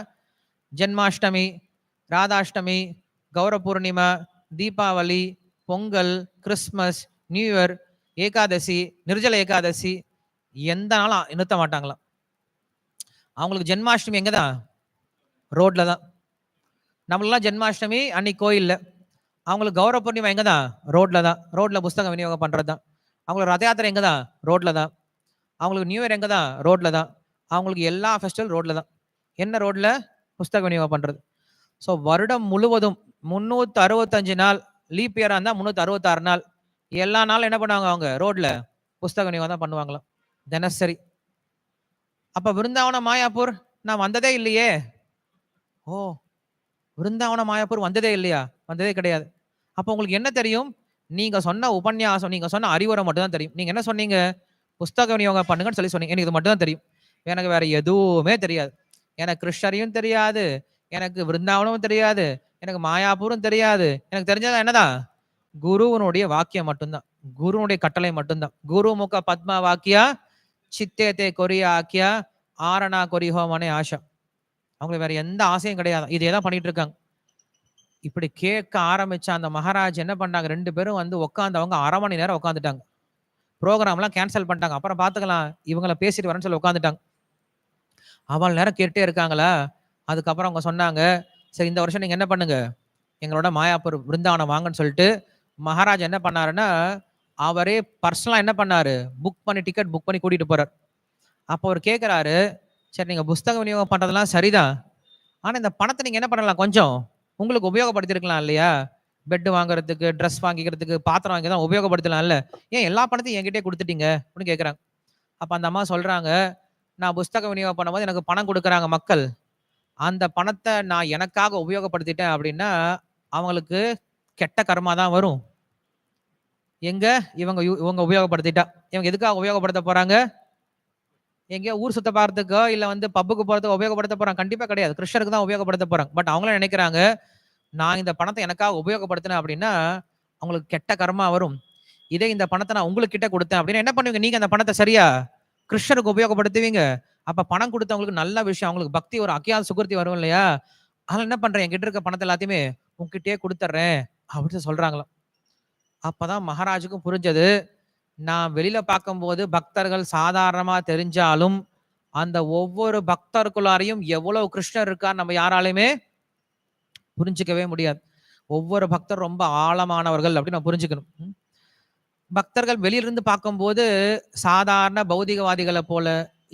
Janmashtami, Radhashtami, Gaura Purnima, Deepavali, Pongal, Christmas, New Year, Ekadashi, Nirjala Ekadashi எந்த நாளும் நிறுத்த மாட்டாங்களாம். அவங்களுக்கு ஜென்மாஷ்டமி எங்க தான்? ரோட்ல தான். நம்மளலாம் ஜென்மாஷ்டமி அன்னைக்கு கோயில்ல. அவங்களுக்கு கௌர பூர்ணிமா எங்க தான்? ரோட்ல தான். ரோட்ல புஸ்தகம் விநியோகம் பண்றது தான். அவங்களுக்கு ரத யாத்திரை எங்க தான்? ரோட்ல தான். அவங்களுக்கு நியூ இயர் எங்க தான்? ரோட்ல தான். அவங்களுக்கு எல்லா ஃபெஸ்டிவல் ரோட்ல தான். என்ன ரோட்ல? புஸ்தக விநியோகம் பண்றது. ஸோ வருடம் முழுவதும் 365 நாள், லீப் இயரா இருந்தா 366 நாள். எல்லா நாளும் என்ன பண்ணுவாங்க அவங்க? ரோட்ல புஸ்தக விநியோகம் தான் பண்ணுவாங்களாம். தினசரி. அப்ப விருந்தாவனம், மாயாப்பூர் நான் வந்ததே இல்லையே! ஓ! விருந்தாவனம், மாயாப்பூர் வந்ததே இல்லையா? வந்ததே கிடையாது. அப்ப உங்களுக்கு என்ன தெரியும்? நீங்க சொன்ன உபன்யாசம், நீங்க சொன்ன அறிவுரை மட்டும் தான் தெரியும். நீங்க என்ன சொன்னீங்க? புஸ்தக விநியோகம் பண்ணுங்கன்னு சொல்லி சொன்னீங்க. எனக்கு இது மட்டும் தான் தெரியும். எனக்கு வேற எதுவுமே தெரியாது. எனக்கு கிருஷ்ணரையும் தெரியாது. எனக்கு விருந்தாவனமும் தெரியாது. எனக்கு மாயாப்பூரும் தெரியாது. எனக்கு தெரிஞ்சது என்னதான்? குருவினுடைய வாக்கியம் மட்டும்தான். குருவுடைய கட்டளை மட்டும்தான். குருமுக பத்ம வாக்கியா சித்தேதே கொரியா ஆக்கியா ஆரணா கொரிஹோமனே ஆஷா. அவங்களுக்கு வேற எந்த ஆசையும் கிடையாது. இதே தான் பண்ணிட்டு இருக்காங்க. இப்படி கேட்க ஆரம்பிச்ச அந்த மகாராஜ் என்ன பண்ணாங்க? 2 பேரும் வந்து உட்கார்ந்தவங்க 1/2 மணி நேரம் உட்கார்ந்துட்டாங்க. புரோகிராம்லாம் கேன்சல் பண்ணிட்டாங்க. அப்புறம் பார்த்துக்கலாம். இவங்கள பேசிட்டு வரேன்னு சொல்லி உட்கார்ந்துட்டாங்க. அவ்வளோ நேரம் கேட்டுட்டே இருக்காங்களா? அதுக்கப்புறம் அவங்க சொன்னாங்க, "சரி இந்த வருஷம் நீங்க என்ன பண்ணுங்க, எங்களோட மாயாப்பூர் பிருந்தாவனம் வாங்கன்னு" சொல்லிட்டு, மகாராஜ் என்ன பண்ணாருன்னா, அவரே பர்சனலா என்ன பண்ணாரு, டிக்கெட் புக் பண்ணி கூட்டிட்டு போறார். அப்போ அவரு கேட்கிறாரு, "சரி நீங்க புஸ்தக விநியோகம் பண்றதெல்லாம் சரிதான். ஆனா இந்த பணத்த நீங்க என்ன பண்ணலாம் கொஞ்சம், உங்களுக்கு உபயோகப்படுத்தியிருக்கலாம் இல்லையா? பெட் வாங்குறதுக்கு, ட்ரெஸ் வாங்கிக்கிறதுக்கு, பாத்திரம் வாங்கி தான் உபயோகப்படுத்தலாம்ல. ஏன் எல்லா பணத்தையும் என்கிட்டயே குடுத்துட்டீங்க?" அப்படின்னு கேட்கறாங்க. அப்ப அந்த அம்மா சொல்றாங்க, "நான் புஸ்தக விநியோகம் பண்ணும்போது எனக்கு பணம் குடுக்குறாங்க மக்கள். அந்த பணத்த நான் எனக்காக உபயோகப்படுத்திட்டேன் அப்படின்னா, அவங்களுக்கு கெட்ட கர்மா தான் வரும். எங்க இவங்க உபயோகப்படுத்திட்டா. இவங்க எதுக்காக உபயோகப்படுத்த போறாங்க? எங்கேயோ ஊர் சுத்த போறதுக்கோ, இல்ல வந்து பப்புக்கு போறதுக்கோ உபயோகப்படுத்த போறாங்க. கண்டிப்பா கிடையாது. கிருஷ்ணருக்கு தான் உபயோகப்படுத்த போறாங்க. பட் அவங்களும் நினைக்கிறாங்க, நான் இந்த பணத்த எனக்காக உபயோகப்படுத்தினேன் அப்படின்னா, அவங்களுக்கு கெட்ட கர்மா வரும். இதே இந்த பணத்த நான் உங்களுக்கு கிட்ட குடுத்தேன் அப்படின்னா என்ன பண்ணுவீங்க? நீங்க அந்த பணத்த சரியா கிருஷ்ணருக்கு உபயோகப்படுத்துவீங்க. அப்ப பணம் குடுத்தவங்களுக்கு நல்ல விஷயம். அவங்களுக்கு பக்தி ஒரு அக்கியாத சுகிருத்தி வரும் இல்லையா? அதனால என்ன பண்றேன்? என்கிட்ட இருக்க பணத்த எல்லாத்தையுமே உன்கிட்டயே குடுத்துர்றேன் அப்படின்னு சொல்றாங்களாம். அப்பதான் மகாராஜுக்கும் புரிஞ்சது. நான் வெளியில பார்க்கும்போது பக்தர்கள் சாதாரணமா தெரிஞ்சாலும், அந்த ஒவ்வொரு பக்தருக்குள்ளாரையும் எவ்வளவு கிருஷ்ணர் இருக்கான்னு நம்ம யாராலயுமே புரிஞ்சுக்கவே முடியாது. ஒவ்வொரு பக்தர் ரொம்ப ஆழமானவர்கள் அப்படின்னு நம்ம புரிஞ்சுக்கணும். பக்தர்கள் வெளியிலிருந்து பார்க்கும்போது சாதாரண பௌதிகவாதிகள போல,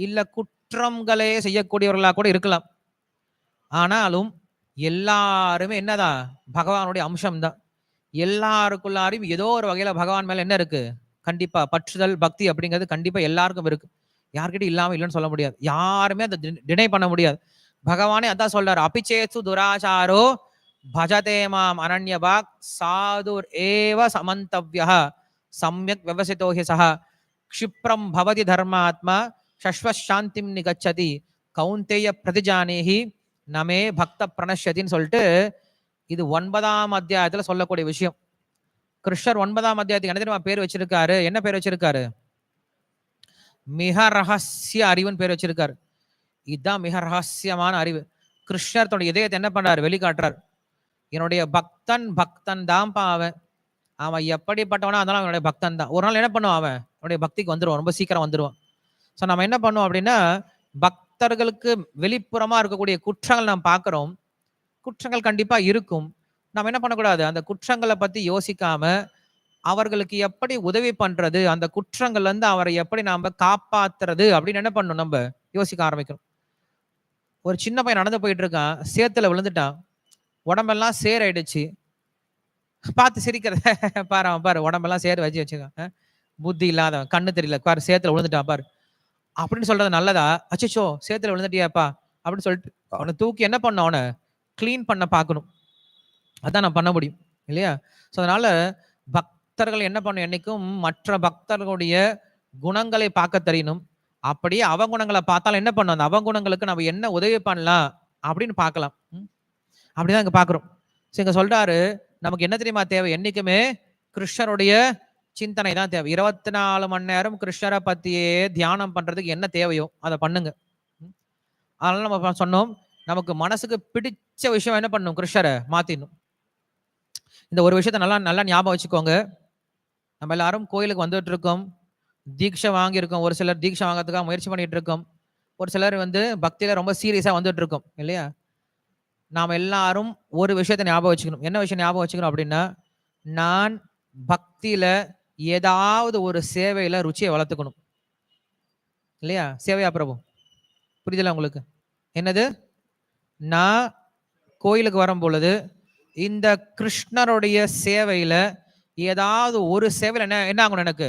இல்ல குற்றங்களே செய்யக்கூடியவர்களா கூட இருக்கலாம். ஆனாலும் எல்லாருமே என்னதான்? பகவானுடைய அம்சம் தான். எல்லாருக்குள்ளாரையும் ஏதோ ஒரு வகையில பகவான் மேல என்ன இருக்கு? கண்டிப்பா பற்றுதல், பக்தி அப்படிங்கிறது கண்டிப்பா எல்லாருக்கும் இருக்கு. யார்கிட்டயும் இல்லாம இல்லன்னு சொல்ல முடியாது. யாருமே அத டினை பண்ண முடியாது. பகவானே அதான் சொல்றாரு. "அபிச்சேத்சு துராசாரோ பஜதே மாம் அனன்யபாக் சாதுர் ஏவ சமந்தவ்யஹ சம்யக் விவசிதோ ஹி சஹ க்ஷிப்ரம் பவதி தர்மாத்மா ஷஷ்வத் சாந்திம் நிகச்சதி கௌந்தேய பிரதிஜானேஹி நமே பக்த பிரணஷ்யதின்னு" சொல்லிட்டு இது 9ஆம் அத்தியாயத்துல சொல்லக்கூடிய விஷயம். கிருஷ்ணர் 9ஆம் அத்தியாயத்துக்கு என்ன தெரியுமா பேர் வச்சிருக்காரு? என்ன பேர் வச்சிருக்காரு? மிக ரகசிய அறிவுன்னு பேர் வச்சிருக்காரு. இதுதான் மிக ரகசியமான அறிவு. கிருஷ்ணர் தன்னுடைய இதயத்தை என்ன பண்றாரு? வெளிக்காட்டுறாரு. என்னுடைய பக்தன் பக்தன் தான்ப்பா அவன். அவன் எப்படிப்பட்டவனா இருந்தாலும் அவனுடைய பக்தன் தான். ஒரு நாள் என்ன பண்ணுவான் அவன்? அவனுடைய பக்திக்கு வந்துருவான். ரொம்ப சீக்கிரம் வந்துருவான். ஸோ நம்ம என்ன பண்ணுவோம் அப்படின்னா, பக்தர்களுக்கு வெளிப்புறமா இருக்கக்கூடிய குற்றங்கள் நாம் பார்க்கிறோம். குற்றங்கள் கண்டிப்பா இருக்கும். நம்ம என்ன பண்ணக்கூடாது? அந்த குற்றங்களை பத்தி யோசிக்காம, அவர்களுக்கு எப்படி உதவி பண்றது? அந்த குற்றங்கள்ல இருந்து அவரை எப்படி நாம காப்பாத்துறது? அப்படின்னு என்ன பண்ணணும்? நம்ம யோசிக்க ஆரம்பிக்கணும். ஒரு சின்ன பையன் நடந்து போயிட்டு இருக்கான். சேத்துல விழுந்துட்டான். உடம்பெல்லாம் சேர் ஆயிடுச்சு. பார்த்து சிரிக்கிறத பாரு, அவன் பாரு உடம்பெல்லாம் சேர் வச்சு வச்சுக்கான். புத்தி இல்லாதவன், கண்ணு தெரியல, பாரு சேத்துல விழுந்துட்டான் பாரு அப்படின்னு சொல்றது நல்லதா? அச்சச்சோ சேத்துல விழுந்துட்டியாப்பா அப்படின்னு சொல்லிட்டு அவனை தூக்கி என்ன பண்ண, அவனை கிளீன் பண்ண பார்க்கணும். அதான் நான் பண்ண முடியும் இல்லையா? ஸோ அதனால பக்தர்கள் என்ன பண்ணும்? என்னைக்கும் மற்ற பக்தர்களுடைய குணங்களை பார்க்க தெரியணும். அப்படியே அவகுணங்களை பார்த்தாலும் என்ன பண்ணும்? அந்த அவகுணங்களுக்கு நம்ம என்ன உதவி பண்ணலாம் அப்படின்னு பார்க்கலாம். அப்படிதான் இங்க பார்க்குறோம். ஸோ இங்க சொல்றாரு, நமக்கு என்ன தெரியுமா தேவை? என்னைக்குமே கிருஷ்ணருடைய சிந்தனை தான் தேவை. 24 மணி நேரம் கிருஷ்ணரை பத்தியே தியானம் பண்றதுக்கு என்ன தேவையோ அதை பண்ணுங்க. அதனால நம்ம சொன்னோம், நமக்கு மனசுக்கு பிடிச்ச விஷயம் என்ன பண்ணணும்? கிருஷ்ணரை மாத்திடணும். இந்த ஒரு விஷயத்த நல்லா நல்லா ஞாபகம் வச்சுக்கோங்க. நம்ம எல்லாரும் கோயிலுக்கு வந்துட்டு இருக்கோம், தீட்சை வாங்கியிருக்கோம். ஒரு சிலர் தீட்சை வாங்கிறதுக்காக முயற்சி பண்ணிட்டு இருக்கோம். ஒரு சிலர் பக்தியில ரொம்ப சீரியஸா வந்துட்டு இருக்கோம் இல்லையா? நாம் எல்லாரும் ஒரு விஷயத்தை ஞாபகம் வச்சுக்கணும். என்ன விஷயம் ஞாபகம் வச்சுக்கணும் அப்படின்னா, நான் பக்தியில ஏதாவது ஒரு சேவையில ருச்சியை வளர்த்துக்கணும் இல்லையா? சேவையா பிரபு? புரியுதுல உங்களுக்கு? என்னது? நான் கோயிலுக்கு வரும் பொழுது இந்த கிருஷ்ணருடைய சேவையில ஏதாவது ஒரு சேவையில் என்ன ஆகணும்? எனக்கு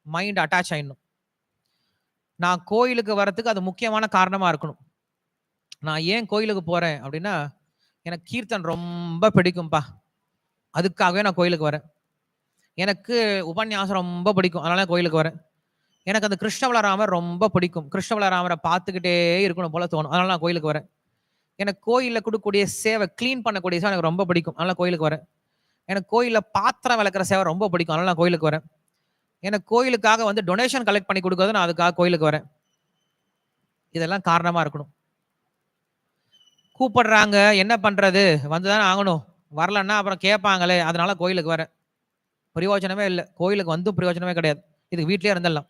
மைண்ட் அட்டாச் ஆயிடணும். நான் கோயிலுக்கு வர்றதுக்கு அது முக்கியமான காரணமா இருக்கணும். நான் ஏன் கோயிலுக்கு போறேன் அப்படின்னா, எனக்கு கீர்த்தன் ரொம்ப பிடிக்கும்பா, அதுக்காகவே நான் கோயிலுக்கு வரேன். எனக்கு உபன்யாசம் ரொம்ப பிடிக்கும், அதனால கோயிலுக்கு வரேன். எனக்கு அந்த கிருஷ்ண பலராமர் ரொம்ப பிடிக்கும், கிருஷ்ண பலராமரை பார்த்துக்கிட்டே இருக்கணும் போல தோணும், அதனால நான் கோயிலுக்கு வரேன். எனக்கு கோயிலில் கொடுக்கக்கூடிய சேவை, கிளீன் பண்ணக்கூடிய சேவை எனக்கு ரொம்ப பிடிக்கும், அதனால கோயிலுக்கு வரேன். எனக்கு கோயிலில் பாத்திரம் விளக்குற சேவை ரொம்ப பிடிக்கும், அதனால நான் கோயிலுக்கு வரேன். எனக்கு கோயிலுக்காக டொனேஷன் கலெக்ட் பண்ணி கொடுக்கறது, நான் அதுக்காக கோயிலுக்கு வரேன். இதெல்லாம் காரணமா இருக்கணும். கூப்பிடுறாங்க, என்ன பண்றது, வந்துதானே ஆகணும், வரலன்னா அப்புறம் கேட்பாங்களே, அதனால கோயிலுக்கு வரேன். பிரயோஜனமே இல்லை, கோயிலுக்கு பிரயோஜனமே கிடையாது. இதுக்கு வீட்லயே இருந்துடலாம்.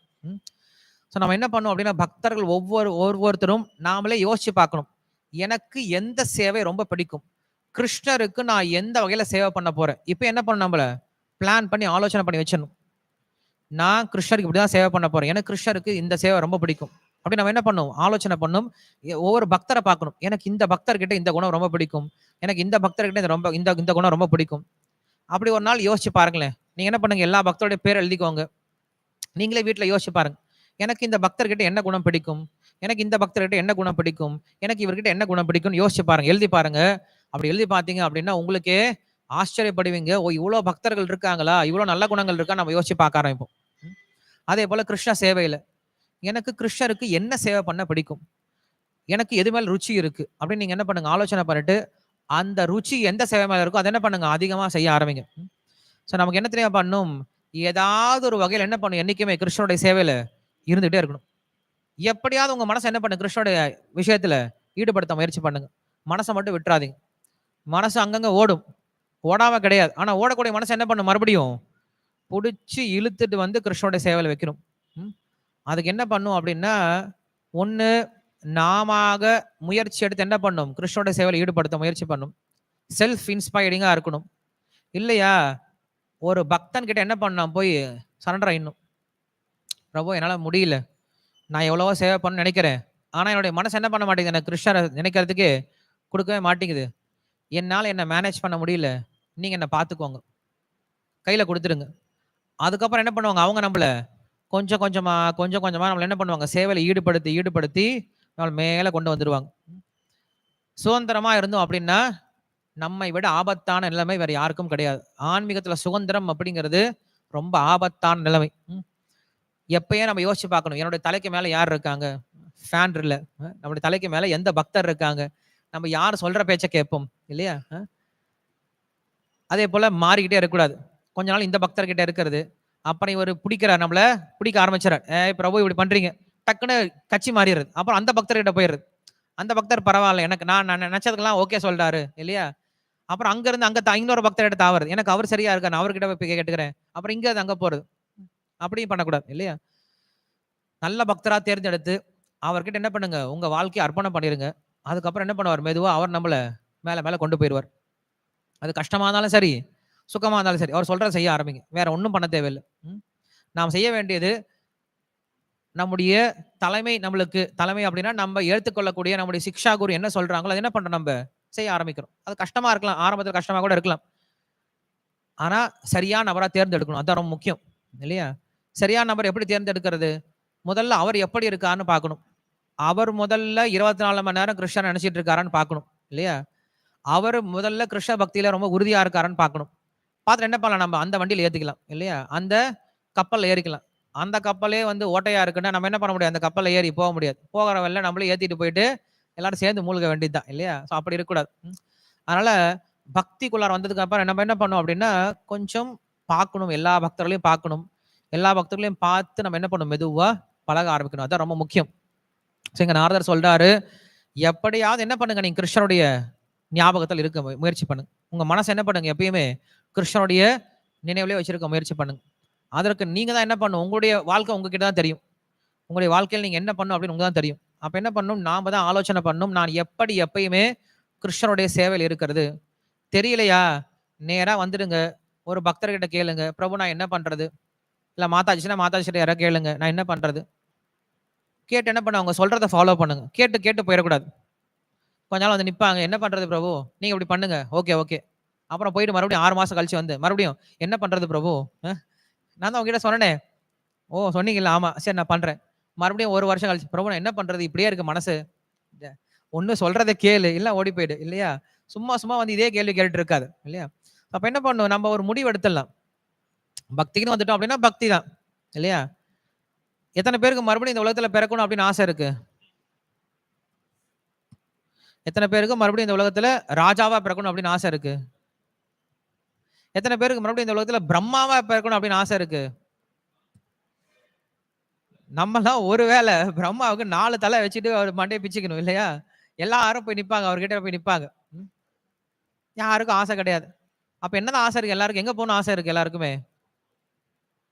ஸோ நம்ம என்ன பண்ணோம் அப்படின்னா, பக்தர்கள் ஒவ்வொருத்தரும் நாமளே யோசிச்சு பார்க்கணும். எனக்கு எந்த சேவை ரொம்ப பிடிக்கும், கிருஷ்ணருக்கு நான் எந்த வகையில சேவை பண்ண போறேன். இப்போ என்ன பண்ணணும்? நம்மள பிளான் பண்ணி ஆலோசனை பண்ணி வச்சிடணும். நான் கிருஷ்ணருக்கு இப்படிதான் சேவை பண்ண போறேன், எனக்கு கிருஷ்ணருக்கு இந்த சேவை ரொம்ப பிடிக்கும் அப்படி நம்ம என்ன பண்ணும்? ஆலோசனை பண்ணும். ஒவ்வொரு பக்தரை பார்க்கணும். எனக்கு இந்த பக்தர்கிட்ட இந்த குணம் ரொம்ப பிடிக்கும், எனக்கு இந்த பக்தர்கிட்ட இந்த குணம் ரொம்ப பிடிக்கும். அப்படி ஒரு நாள் யோசிச்சு பாருங்களேன். நீங்க என்ன பண்ணுங்க? எல்லா பக்தருடைய பேர் எழுதிக்கோங்க. நீங்களே வீட்டில் யோசிச்சு பாருங்க. எனக்கு இந்த பக்தர்கிட்ட என்ன குணம் பிடிக்கும், எனக்கு இந்த பக்தர்கிட்ட என்ன குணம் பிடிக்கும், எனக்கு இவர்கிட்ட என்ன குணம் பிடிக்கும்னு யோசிச்சு பாருங்க, எழுதி பாருங்க. அப்படி எழுதி பார்த்தீங்க அப்படின்னா உங்களுக்கே ஆச்சரியப்படுவீங்க. ஓ, இவ்வளோ பக்தர்கள் இருக்காங்களா, இவ்வளோ நல்ல குணங்கள் இருக்கா, நம்ம யோசிச்சு பார்க்க ஆரம்பிப்போம். அதே போல கிருஷ்ண சேவையில எனக்கு கிருஷ்ணருக்கு என்ன சேவை பண்ண பிடிக்கும், எனக்கு எது மேல ருச்சி இருக்கு அப்படின்னு நீங்க என்ன பண்ணுங்க? ஆலோசனை பண்ணிட்டு அந்த ருச்சி எந்த சேவை மேல இருக்கோ அதை என்ன பண்ணுங்க? அதிகமா செய்ய ஆரம்பிங்க. ஸோ நமக்கு என்ன தெரியாம பண்ணும்? ஏதாவது ஒரு வகையில் என்ன பண்ணும்? என்னைக்குமே கிருஷ்ணனுடைய சேவையில இருந்துகிட்டே இருக்கணும். எப்படியாவது உங்க மனசை என்ன பண்ணு? கிருஷ்ணனுடைய விஷயத்துல ஈடுபடுத்த முயற்சி பண்ணுங்க. மனசை மட்டும் விட்டுறாதீங்க. மனசு அங்கங்க ஓடும், ஓடாம கிடையாது. ஆனா ஓடக்கூடிய மனசை என்ன பண்ணும்? மறுபடியும் பிடிச்சி இழுத்துட்டு கிருஷ்ணனுடைய சேவையில வைக்கணும். அதுக்கு என்ன பண்ணும் அப்படின்னா, ஒண்ணு நாம முயற்சி எடுத்து என்ன பண்ணும்? கிருஷ்ணனுடைய சேவையில ஈடுபடுத்த முயற்சி பண்ணும். செல்ஃப் இன்ஸ்பைரிங்கா இருக்கணும். இல்லையா, ஒரு பக்தன் கிட்ட என்ன பண்ணலாம்? போய் சரண்டர் ஆயிடணும். பிரபு, என்னால முடியல, நான் எவ்வளவோ சேவை பண்ண நினைக்கிறேன், ஆனா என்னுடைய மனசு என்ன பண்ண மாட்டேங்குது? எனக்கு கிருஷ்ணரை நினைக்கிறதுக்கு கொடுக்கவே மாட்டேங்குது, என்னால என்ன மேனேஜ் பண்ண முடியல, நீங்க என்ன பார்த்துக்கோங்க, கையில கொடுத்துருங்க. அதுக்கப்புறம் என்ன பண்ணுவாங்க? அவங்க நம்மள கொஞ்சம் கொஞ்சமா நம்மள என்ன பண்ணுவாங்க? சேவையில ஈடுபடுத்தி நம்மள மேல கொண்டு வந்துருவாங்க. சுதந்திரமா இருந்தோம் அப்படின்னா நம்மை விட ஆபத்தான நிலைமை வேற யாருக்கும் கிடையாது. ஆன்மீகத்துல சுதந்திரம் அப்படிங்கிறது ரொம்ப ஆபத்தான நிலைமை. எப்பயும் நம்ம யோசிச்சு பார்க்கணும், என்னுடைய தலைக்கு மேல யார் இருக்காங்க? ஃபேன் இல்ல. நம்முடைய தலைக்கு மேல எந்த பக்தர் இருக்காங்க? நம்ம யார் சொல்ற பேச்ச கேட்போம் இல்லையா? அதே போல மாறிக்கிட்டே இருக்கக்கூடாது. கொஞ்ச நாள் இந்த பக்தர்கிட்ட இருக்கிறது. அப்புறம் இவர் பிடிக்கிறார், நம்மள பிடிக்க ஆரம்பிச்சார். பிரபு இப்படி பண்றீங்க, டக்குன்னு கட்சி மாறிடுறது. அப்புறம் அந்த பக்தர்கிட்ட போயிடுறது. அந்த பக்தர் பரவாயில்ல, எனக்கு நான் நினைச்சதுக்கெல்லாம் ஓகே சொல்றாரு இல்லையா. அப்புறம் அங்க இருந்து அங்க இன்னொரு பக்தர்கிட்ட தாவறது. எனக்கு அவர் சரியா இருக்கா, நான் அவர்கிட்ட போய் கேட்டுக்கிறேன். அப்புறம் இங்க அங்க போறது. அப்படியும் பண்ணக்கூடாது இல்லையா. நல்ல பக்தரா தேர்ந்தெடுத்து அவர்கிட்ட என்ன பண்ணுங்க, உங்க வாழ்க்கையை அர்ப்பணம் பண்ணிருங்க. அதுக்கப்புறம் என்ன பண்ணுவார், மெதுவா அவர் நம்மள மேல மேல கொண்டு போயிடுவார். அது கஷ்டமா இருந்தாலும் சரி, சுகமா இருந்தாலும் சரி, அவர் சொல்றதை செய்ய ஆரம்பிங்க. வேற ஒன்றும் பண்ண தேவையில்லை. நாம் செய்ய வேண்டியது, நம்முடைய நம்மளுக்கு தலைமை அப்படின்னா நம்ம ஏற்றுக்கொள்ளக்கூடிய நம்முடைய சிக்ஷா குரு என்ன சொல்றாங்களோ அது என்ன பண்றோம், நம்ம செய்ய ஆரம்பிக்கிறோம். அது கஷ்டமா இருக்கலாம், ஆரம்பத்தில் கஷ்டமா கூட இருக்கலாம். ஆனா சரியான நபரா தேர்ந்தெடுக்கணும், அதான் ரொம்ப முக்கியம் இல்லையா. சரியான நபர் எப்படி தேர்ந்தெடுக்கிறது, முதல்ல அவர் எப்படி இருக்காருன்னு பார்க்கணும். அவர் முதல்ல 24 மணி நேரம் கிருஷ்ணன் நினைச்சிட்டு இருக்காரான்னு பார்க்கணும் இல்லையா. அவர் முதல்ல கிருஷ்ண பக்தியில ரொம்ப உறுதியா இருக்காருன்னு பார்க்கணும். பார்த்துட்டு என்ன பண்ணலாம், நம்ம அந்த வண்டியில் ஏத்திக்கலாம் இல்லையா, அந்த கப்பல்ல ஏறிக்கலாம். அந்த கப்பலே வந்து ஓட்டையா இருக்குன்னா நம்ம என்ன பண்ண முடியாது, அந்த கப்பல்ல ஏறி போக முடியாது. போகிற வழியில நம்மளே ஏத்திட்டு போயிட்டு எல்லாரும் சேர்ந்து மூழ்க வேண்டியதுதான் இல்லையா. ஸோ அப்படி இருக்கக்கூடாது. அதனால பக்திக்குள்ளார வந்ததுக்கு அப்புறம் நம்ம என்ன பண்ணோம் அப்படின்னா, கொஞ்சம் பார்க்கணும், எல்லா பக்தர்களையும் பார்க்கணும். எல்லா பக்தர்களையும் பார்த்து நம்ம என்ன பண்ணணும், மெதுவா பழக ஆரம்பிக்கணும். அதான் ரொம்ப முக்கியம். சரிங்க, நாரதர் சொல்றாரு, எப்படியாவது என்ன பண்ணுங்க, நீங்க கிருஷ்ணனுடைய ஞாபகத்தில் இருக்க முயற்சி பண்ணுங்க. உங்க மனசை என்ன பண்ணுங்க, எப்பயுமே கிருஷ்ணனுடைய நினைவுலயே வச்சிருக்க முயற்சி பண்ணுங்க. அதற்கு நீங்க தான் என்ன பண்ணும், உங்களுடைய வாழ்க்கை உங்ககிட்ட தான் தெரியும். உங்களுடைய வாழ்க்கையில் நீங்க என்ன பண்ணும் அப்படின்னு உங்களுக்கு தான் தெரியும். அப்ப என்ன பண்ணும், நாம தான் ஆலோசனை பண்ணும். நான் எப்படி எப்பயுமே கிருஷ்ணனுடைய சேவையில் இருக்கிறது. தெரியலையா, நேரா வந்துடுங்க, ஒரு பக்தர்கிட்ட கேளுங்க, பிரபு நான் என்ன பண்றது, இல்ல மாதாஜினா மாதாஜி கிட்ட யாராவது கேளுங்க, நான் என்ன பண்றது. கேட்டு என்ன பண்ண, அவங்க சொல்றதை ஃபாலோ பண்ணுங்க. கேட்டு கேட்டு போயிடக்கூடாது. கொஞ்ச நாள் வந்து நிப்பாங்க, என்ன பண்றது பிரபு, நீங்க இப்படி பண்ணுங்க, ஓகே ஓகே. அப்புறம் போயிட்டு மறுபடியும் 6 மாசம் கழிச்சு வந்து மறுபடியும் என்ன பண்றது பிரபு, நான் தான் உங்ககிட்ட சொன்னேனே. ஓ சொன்னீங்களா, ஆமா சரி நான் பண்றேன். மறுபடியும் 1 வருஷம் கழிச்சு, பிரபு நான் என்ன பண்றது, இப்படியே இருக்கு மனசு. ஒண்ணு சொல்றதை கேளு, இல்ல ஓடி போயிடு இல்லையா. சும்மா சும்மா வந்து இதே கேள்வி கேட்டு இருக்காது இல்லையா. அப்ப என்ன பண்ணும், நம்ம ஒரு முடிவு எடுத்துடலாம். பக்திக்குன்னு வந்துட்டோம் அப்படின்னா பக்தி தான் இல்லையா. எத்தனை பேருக்கு மறுபடியும் இந்த உலகத்துல பிறக்கணும் அப்படின்னு ஆசை இருக்கு? எத்தனை பேருக்கு மறுபடியும் இந்த உலகத்துல ராஜாவா பிறக்கணும் அப்படின்னு ஆசை இருக்கு? எத்தனை பேருக்கு மறுபடியும் இந்த உலகத்துல பிரம்மாவா பிறக்கணும் அப்படின்னு ஆசை இருக்கு? நம்மலாம் ஒருவேளை பிரம்மாவுக்கு 4 தலை வச்சுட்டு அவர் மண்டையை பிச்சுக்கணும் இல்லையா. எல்லாரும் போய் நிப்பாங்க, அவர்கிட்ட போய் நிப்பாங்க. யாருக்கும் ஆசை கிடையாது. அப்ப என்னதான் ஆசை இருக்கு எல்லாருக்கும், எங்க போகணும் ஆசை இருக்கு எல்லாருக்குமே.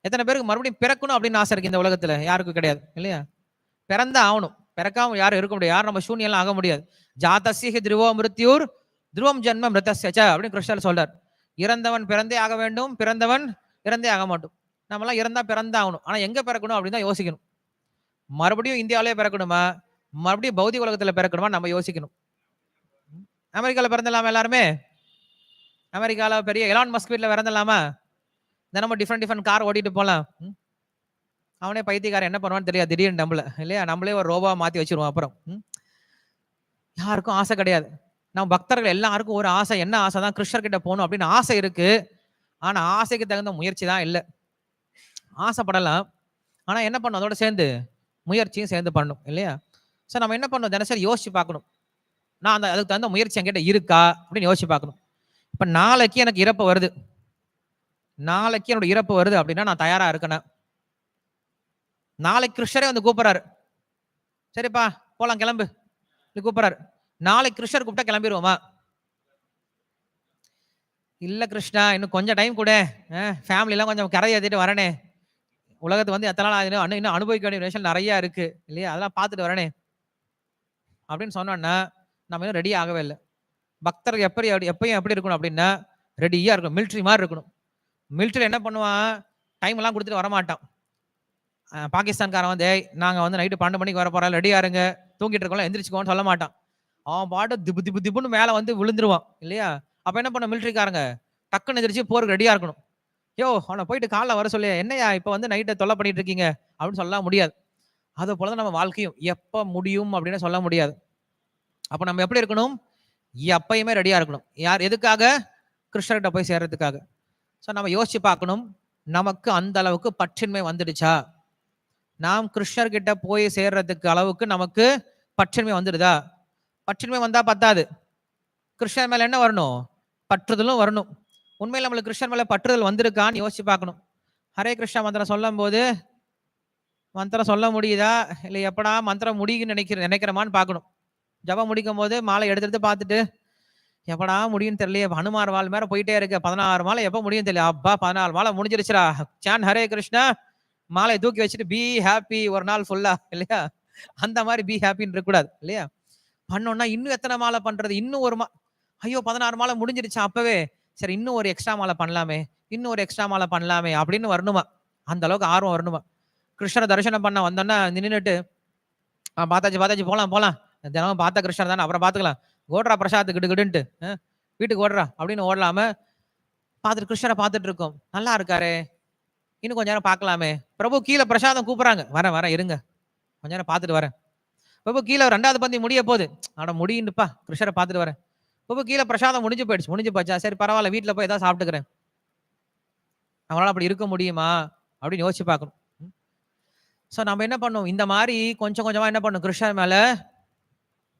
எத்தனை பேருக்கு மறுபடியும் பிறக்கணும் அப்படின்னு ஆசை இருக்கு இந்த உலகத்துல? யாருக்கும் கிடையாது இல்லையா. பிறந்தா ஆகணும், பிறக்காம யாரும் இருக்க முடியாது. யாரும் நம்ம சூன்யம் ஆக முடியாது. ஜாதஸ்ய துருவோ மிருத்யூர் துருவம் ஜன்ம மிருதஸ்ய அப்படின்னு கிருஷ்ணர் சொல்றார். இறந்தவன் பிறந்தே ஆக வேண்டும், பிறந்தவன் இறந்தே ஆக மாட்டோம். நம்மளாம் இறந்தா பிறந்தா ஆகணும். ஆனா எங்க பிறக்கணும் அப்படின்னு தான் யோசிக்கணும். மறுபடியும் இந்தியாவிலே பிறக்கணுமா, மறுபடியும் பௌதிக உலகத்துல பிறக்கணுமா நம்ம யோசிக்கணும். அமெரிக்கால பிறந்தலாமா எல்லாருமே? அமெரிக்கால பெரிய எலான் மஸ்க் வீட்ல பிறந்தலாமா? தினமும் டிஃப்ரெண்ட் கார் ஓட்டிட்டு போலாம். அவனே பைத்தியக்காரன் என்ன பண்ணுவான்னு தெரியாது, திடீர்னு நம்மள இல்லையா, நம்மளே ஒரு ரோபா மாத்தி வச்சிருவோம். அப்புறம் யாருக்கும் ஆசை கிடையாது. நம்ம பக்தர்கள் எல்லாருக்கும் ஒரு ஆசை, என்ன ஆசை தான், கிருஷ்ணர் கிட்ட போகணும் அப்படின்னு ஆசை இருக்கு. ஆனா ஆசைக்கு தகுந்த முயற்சி தான் இல்லை. ஆசைப்படலாம், ஆனா என்ன பண்ணும், அதோட சேர்ந்து முயற்சியும் சேர்ந்து பண்ணும் இல்லையா. ஸோ நம்ம என்ன பண்ணணும், தினசரி யோசிச்சு பார்க்கணும், நான் அதுக்கு தகுந்த முயற்சி என்கிட்ட இருக்கா அப்படின்னு யோசிச்சு பார்க்கணும். இப்ப நாளைக்கு எனக்கு இறப்பு வருது, நாளைக்கு என்னோட இறப்பு வருது அப்படின்னா நான் தயாரா இருக்கேன். நாளைக்கு கிருஷ்ணரே வந்து கூப்பிடுறாரு, சரிப்பா போலாம் கிளம்பு கூப்பிடுறாரு. நாளைக்கு கிருஷ்ணர் கூப்பிட்டா கிளம்பிடுவோமா? இல்ல கிருஷ்ணா இன்னும் கொஞ்சம் டைம் கூட, ஃபேமிலி எல்லாம் கொஞ்சம் கரை ஏற்றிட்டு வரனே, உலகத்துக்கு வந்து எத்தனை நாள் ஆகுது, இன்னும் அனுபவிக்க வேண்டிய விஷயம் நிறைய இருக்கு இல்லையா, அதெல்லாம் பார்த்துட்டு வரனே அப்படின்னு சொன்னோன்னா நம்ம இன்னும் ரெடி ஆகவே இல்லை. பக்தர்கள் எப்பயும் எப்படி இருக்கணும் அப்படின்னா ரெடியா இருக்கணும், மிலிட்ரி மாதிரி இருக்கணும். மிலிட்ரி என்ன பண்ணுவான், டைம் எல்லாம் கொடுத்துட்டு வரமாட்டான். பாகிஸ்தான்காரன் வந்து நாங்க வந்து நைட்டு 12 மணிக்கு வர போறோம், ரெடியா இருங்க, தூங்கிட்டு இருக்கோம் எந்திரிச்சுக்கோன்னு சொல்ல மாட்டான். அவன் பாட்டு திப்பு திப்புன்னு மேல வந்து விழுந்துருவான் இல்லையா. அப்ப என்ன பண்ண மிலிட்ரிக்காரங்க, டக்குன்னு எந்திரிச்சு போருக்கு ரெடியா இருக்கணும். யோ அவனை போயிட்டு காலைல வர சொல்லி, என்னையா இப்ப வந்து நைட்டை தொல்லை பண்ணிட்டு இருக்கீங்க அப்படின்னு சொல்ல முடியாது. அது போலதான் நம்ம வாழ்க்கையும், எப்ப முடியும் அப்படின்னு சொல்ல முடியாது. அப்ப நம்ம எப்படி இருக்கணும், எப்பயுமே ரெடியா இருக்கணும். யார் எதுக்காக, கிருஷ்ணர்கிட்ட போய் சேர்றதுக்காக. ஸோ நம்ம யோசிச்சு பார்க்கணும், நமக்கு அந்த அளவுக்கு பற்றின்மை வந்துடுச்சா, நாம் கிருஷ்ணர்கிட்ட போய் சேர்றதுக்கு அளவுக்கு நமக்கு பற்றின்மை வந்துடுதா. பற்றின்மை வந்தா பத்தாது, கிருஷ்ணர் மேல என்ன வரணும், பற்றுதலும் வரணும். உண்மையில நம்மளுக்கு கிருஷ்ணர் மேல பற்றுதல் வந்திருக்கான்னு யோசிச்சு பார்க்கணும். ஹரே கிருஷ்ணா மந்திரம் சொல்லும் போது மந்திரம் சொல்ல முடியுதா இல்லை எப்படா மந்திரம் முடியுன்னு நினைக்கிறமான்னு பார்க்கணும். ஜபம் முடிக்கும் போது மாலை எடுத்து பார்த்துட்டு எப்படா முடியும்னு தெரியலையே, ஹனுமார் வால் மேல போயிட்டே இருக்க, 16 மாலை எப்ப முடியும் தெரியல, அப்பா 14 மாலை முடிஞ்சிருச்சுடா, சான் ஹரே கிருஷ்ணா, மாலையை தூக்கி வச்சுட்டு பி ஹாப்பி ஒரு நாள் ஃபுல்லா இல்லையா, அந்த மாதிரி பி ஹாப்பின்னு இருக்கக்கூடாது இல்லையா. பண்ணோம்னா இன்னும் எத்தனை மாலை பண்றது, இன்னும் ஒரு ஐயோ 16 மாலை முடிஞ்சிருச்சு அப்பவே, சரி இன்னும் ஒரு எக்ஸ்ட்ரா மாலை பண்ணலாமே, இன்னும் ஒரு எக்ஸ்ட்ரா மாலை பண்ணலாமே அப்படின்னு வரணுமா, அந்த அளவுக்கு ஆர்வம் வரணுமா. கிருஷ்ணரை தரிசனம் பண்ண வந்தோன்னா நின்றுட்டு பார்த்தாச்சு போலாம் தினமும் பார்த்தா கிருஷ்ணர் தானே அப்புறம் பார்த்துக்கலாம், ஓடுறா பிரசாத் கிடுகிடுன்ட்டு வீட்டுக்கு ஓடுறா அப்படின்னு ஓடலாம பார்த்துட்டு கிருஷ்ணரை பார்த்துட்டு இருக்கோம், நல்லா இருக்காரு இன்னும் கொஞ்ச நேரம் பார்க்கலாமே, பிரபு கீழே பிரசாதம் கூப்பிடுறாங்க, வரேன் இருங்க கொஞ்ச நேரம் பார்த்துட்டு வரேன், பிரபு கீழே 2வது பந்தி முடிய போகுது, ஆனா முடியுப்பா கிருஷ்ணரை பார்த்துட்டு வரேன், பிரபு கீழே பிரசாதம் முடிஞ்சு போச்சா, சரி பரவாயில்ல வீட்டில் போய் ஏதாவது சாப்பிட்டுக்கிறேன், அவங்களால அப்படி இருக்க முடியுமா அப்படின்னு யோசிச்சு பார்க்கணும். ஸோ நம்ம என்ன பண்ணோம், இந்த மாதிரி கொஞ்சம் கொஞ்சமா என்ன பண்ணும், கிருஷ்ணர் மேல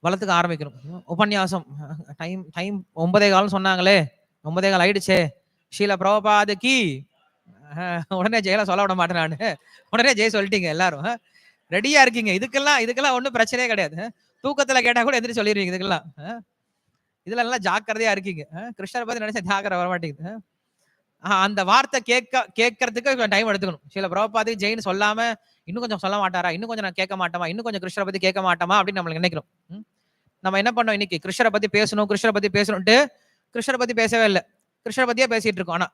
வளர்த்துக்க ஆரம்பிக்கணும். உபன்யாசம் டைம் 9:15 சொன்னாங்களே, 9:15 ஆயிடுச்சே, ஷீல பிரபுபாதுக்கு உடனே ஜெயலாம் சொல்ல விட மாட்டேன் நானு, உடனே ஜெய் சொல்லிட்டீங்க எல்லாரும், ரெடியா இருக்கீங்க, இதுக்கெல்லாம் ஒன்றும் பிரச்சனையே கிடையாது, தூக்கத்துல கேட்டா கூட எதிர்த்து சொல்லிடுவீங்க, இதுக்கெல்லாம் இதுல எல்லாம் ஜாக்கிரதையா இருக்கீங்க, கிருஷ்ணரை பத்தி நினைச்சா ஜாக்கிரதை வர மாட்டேங்குது, அந்த வார்த்தை கேட்கறதுக்கு டைம் எடுத்துக்கணும். சில பிரபுபாதுக்கு ஜெயின்னு சொல்லாம இன்னும் கொஞ்சம் சொல்ல மாட்டாரா, இன்னும் கொஞ்சம் நான் கேட்க மாட்டோமா, இன்னும் கொஞ்சம் கிருஷ்ணரை பத்தி கேட்க மாட்டோமா அப்படின்னு நம்மளுக்கு நினைக்கிறோம். நம்ம என்ன பண்ணோம், இன்னைக்கு கிருஷ்ணரை பத்தி பேசணும்ட்டு கிருஷ்ணரை பத்தி பேசவே இல்லை, கிருஷ்ணரை பத்தியே பேசிட்டு இருக்கோம். ஆனா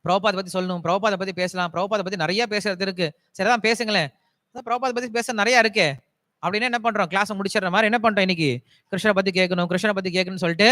பிரபுபாதை பத்தி சொல்லணும், பிரபுபாதை பத்தி பேசலாம், பிரபுபாதை பத்தி நிறைய பேசுறது இருக்கு, சரிதான் பேசுங்களேன், பிரபுபாதை பத்தி பேச நிறைய இருக்கே அப்படின்னு என்ன பண்றோம், கிளாஸ் முடிச்சிடுற மாதிரி என்ன பண்றோம், இன்னைக்கு கிருஷ்ணரை பத்தி கேட்கணும்னு சொல்லிட்டு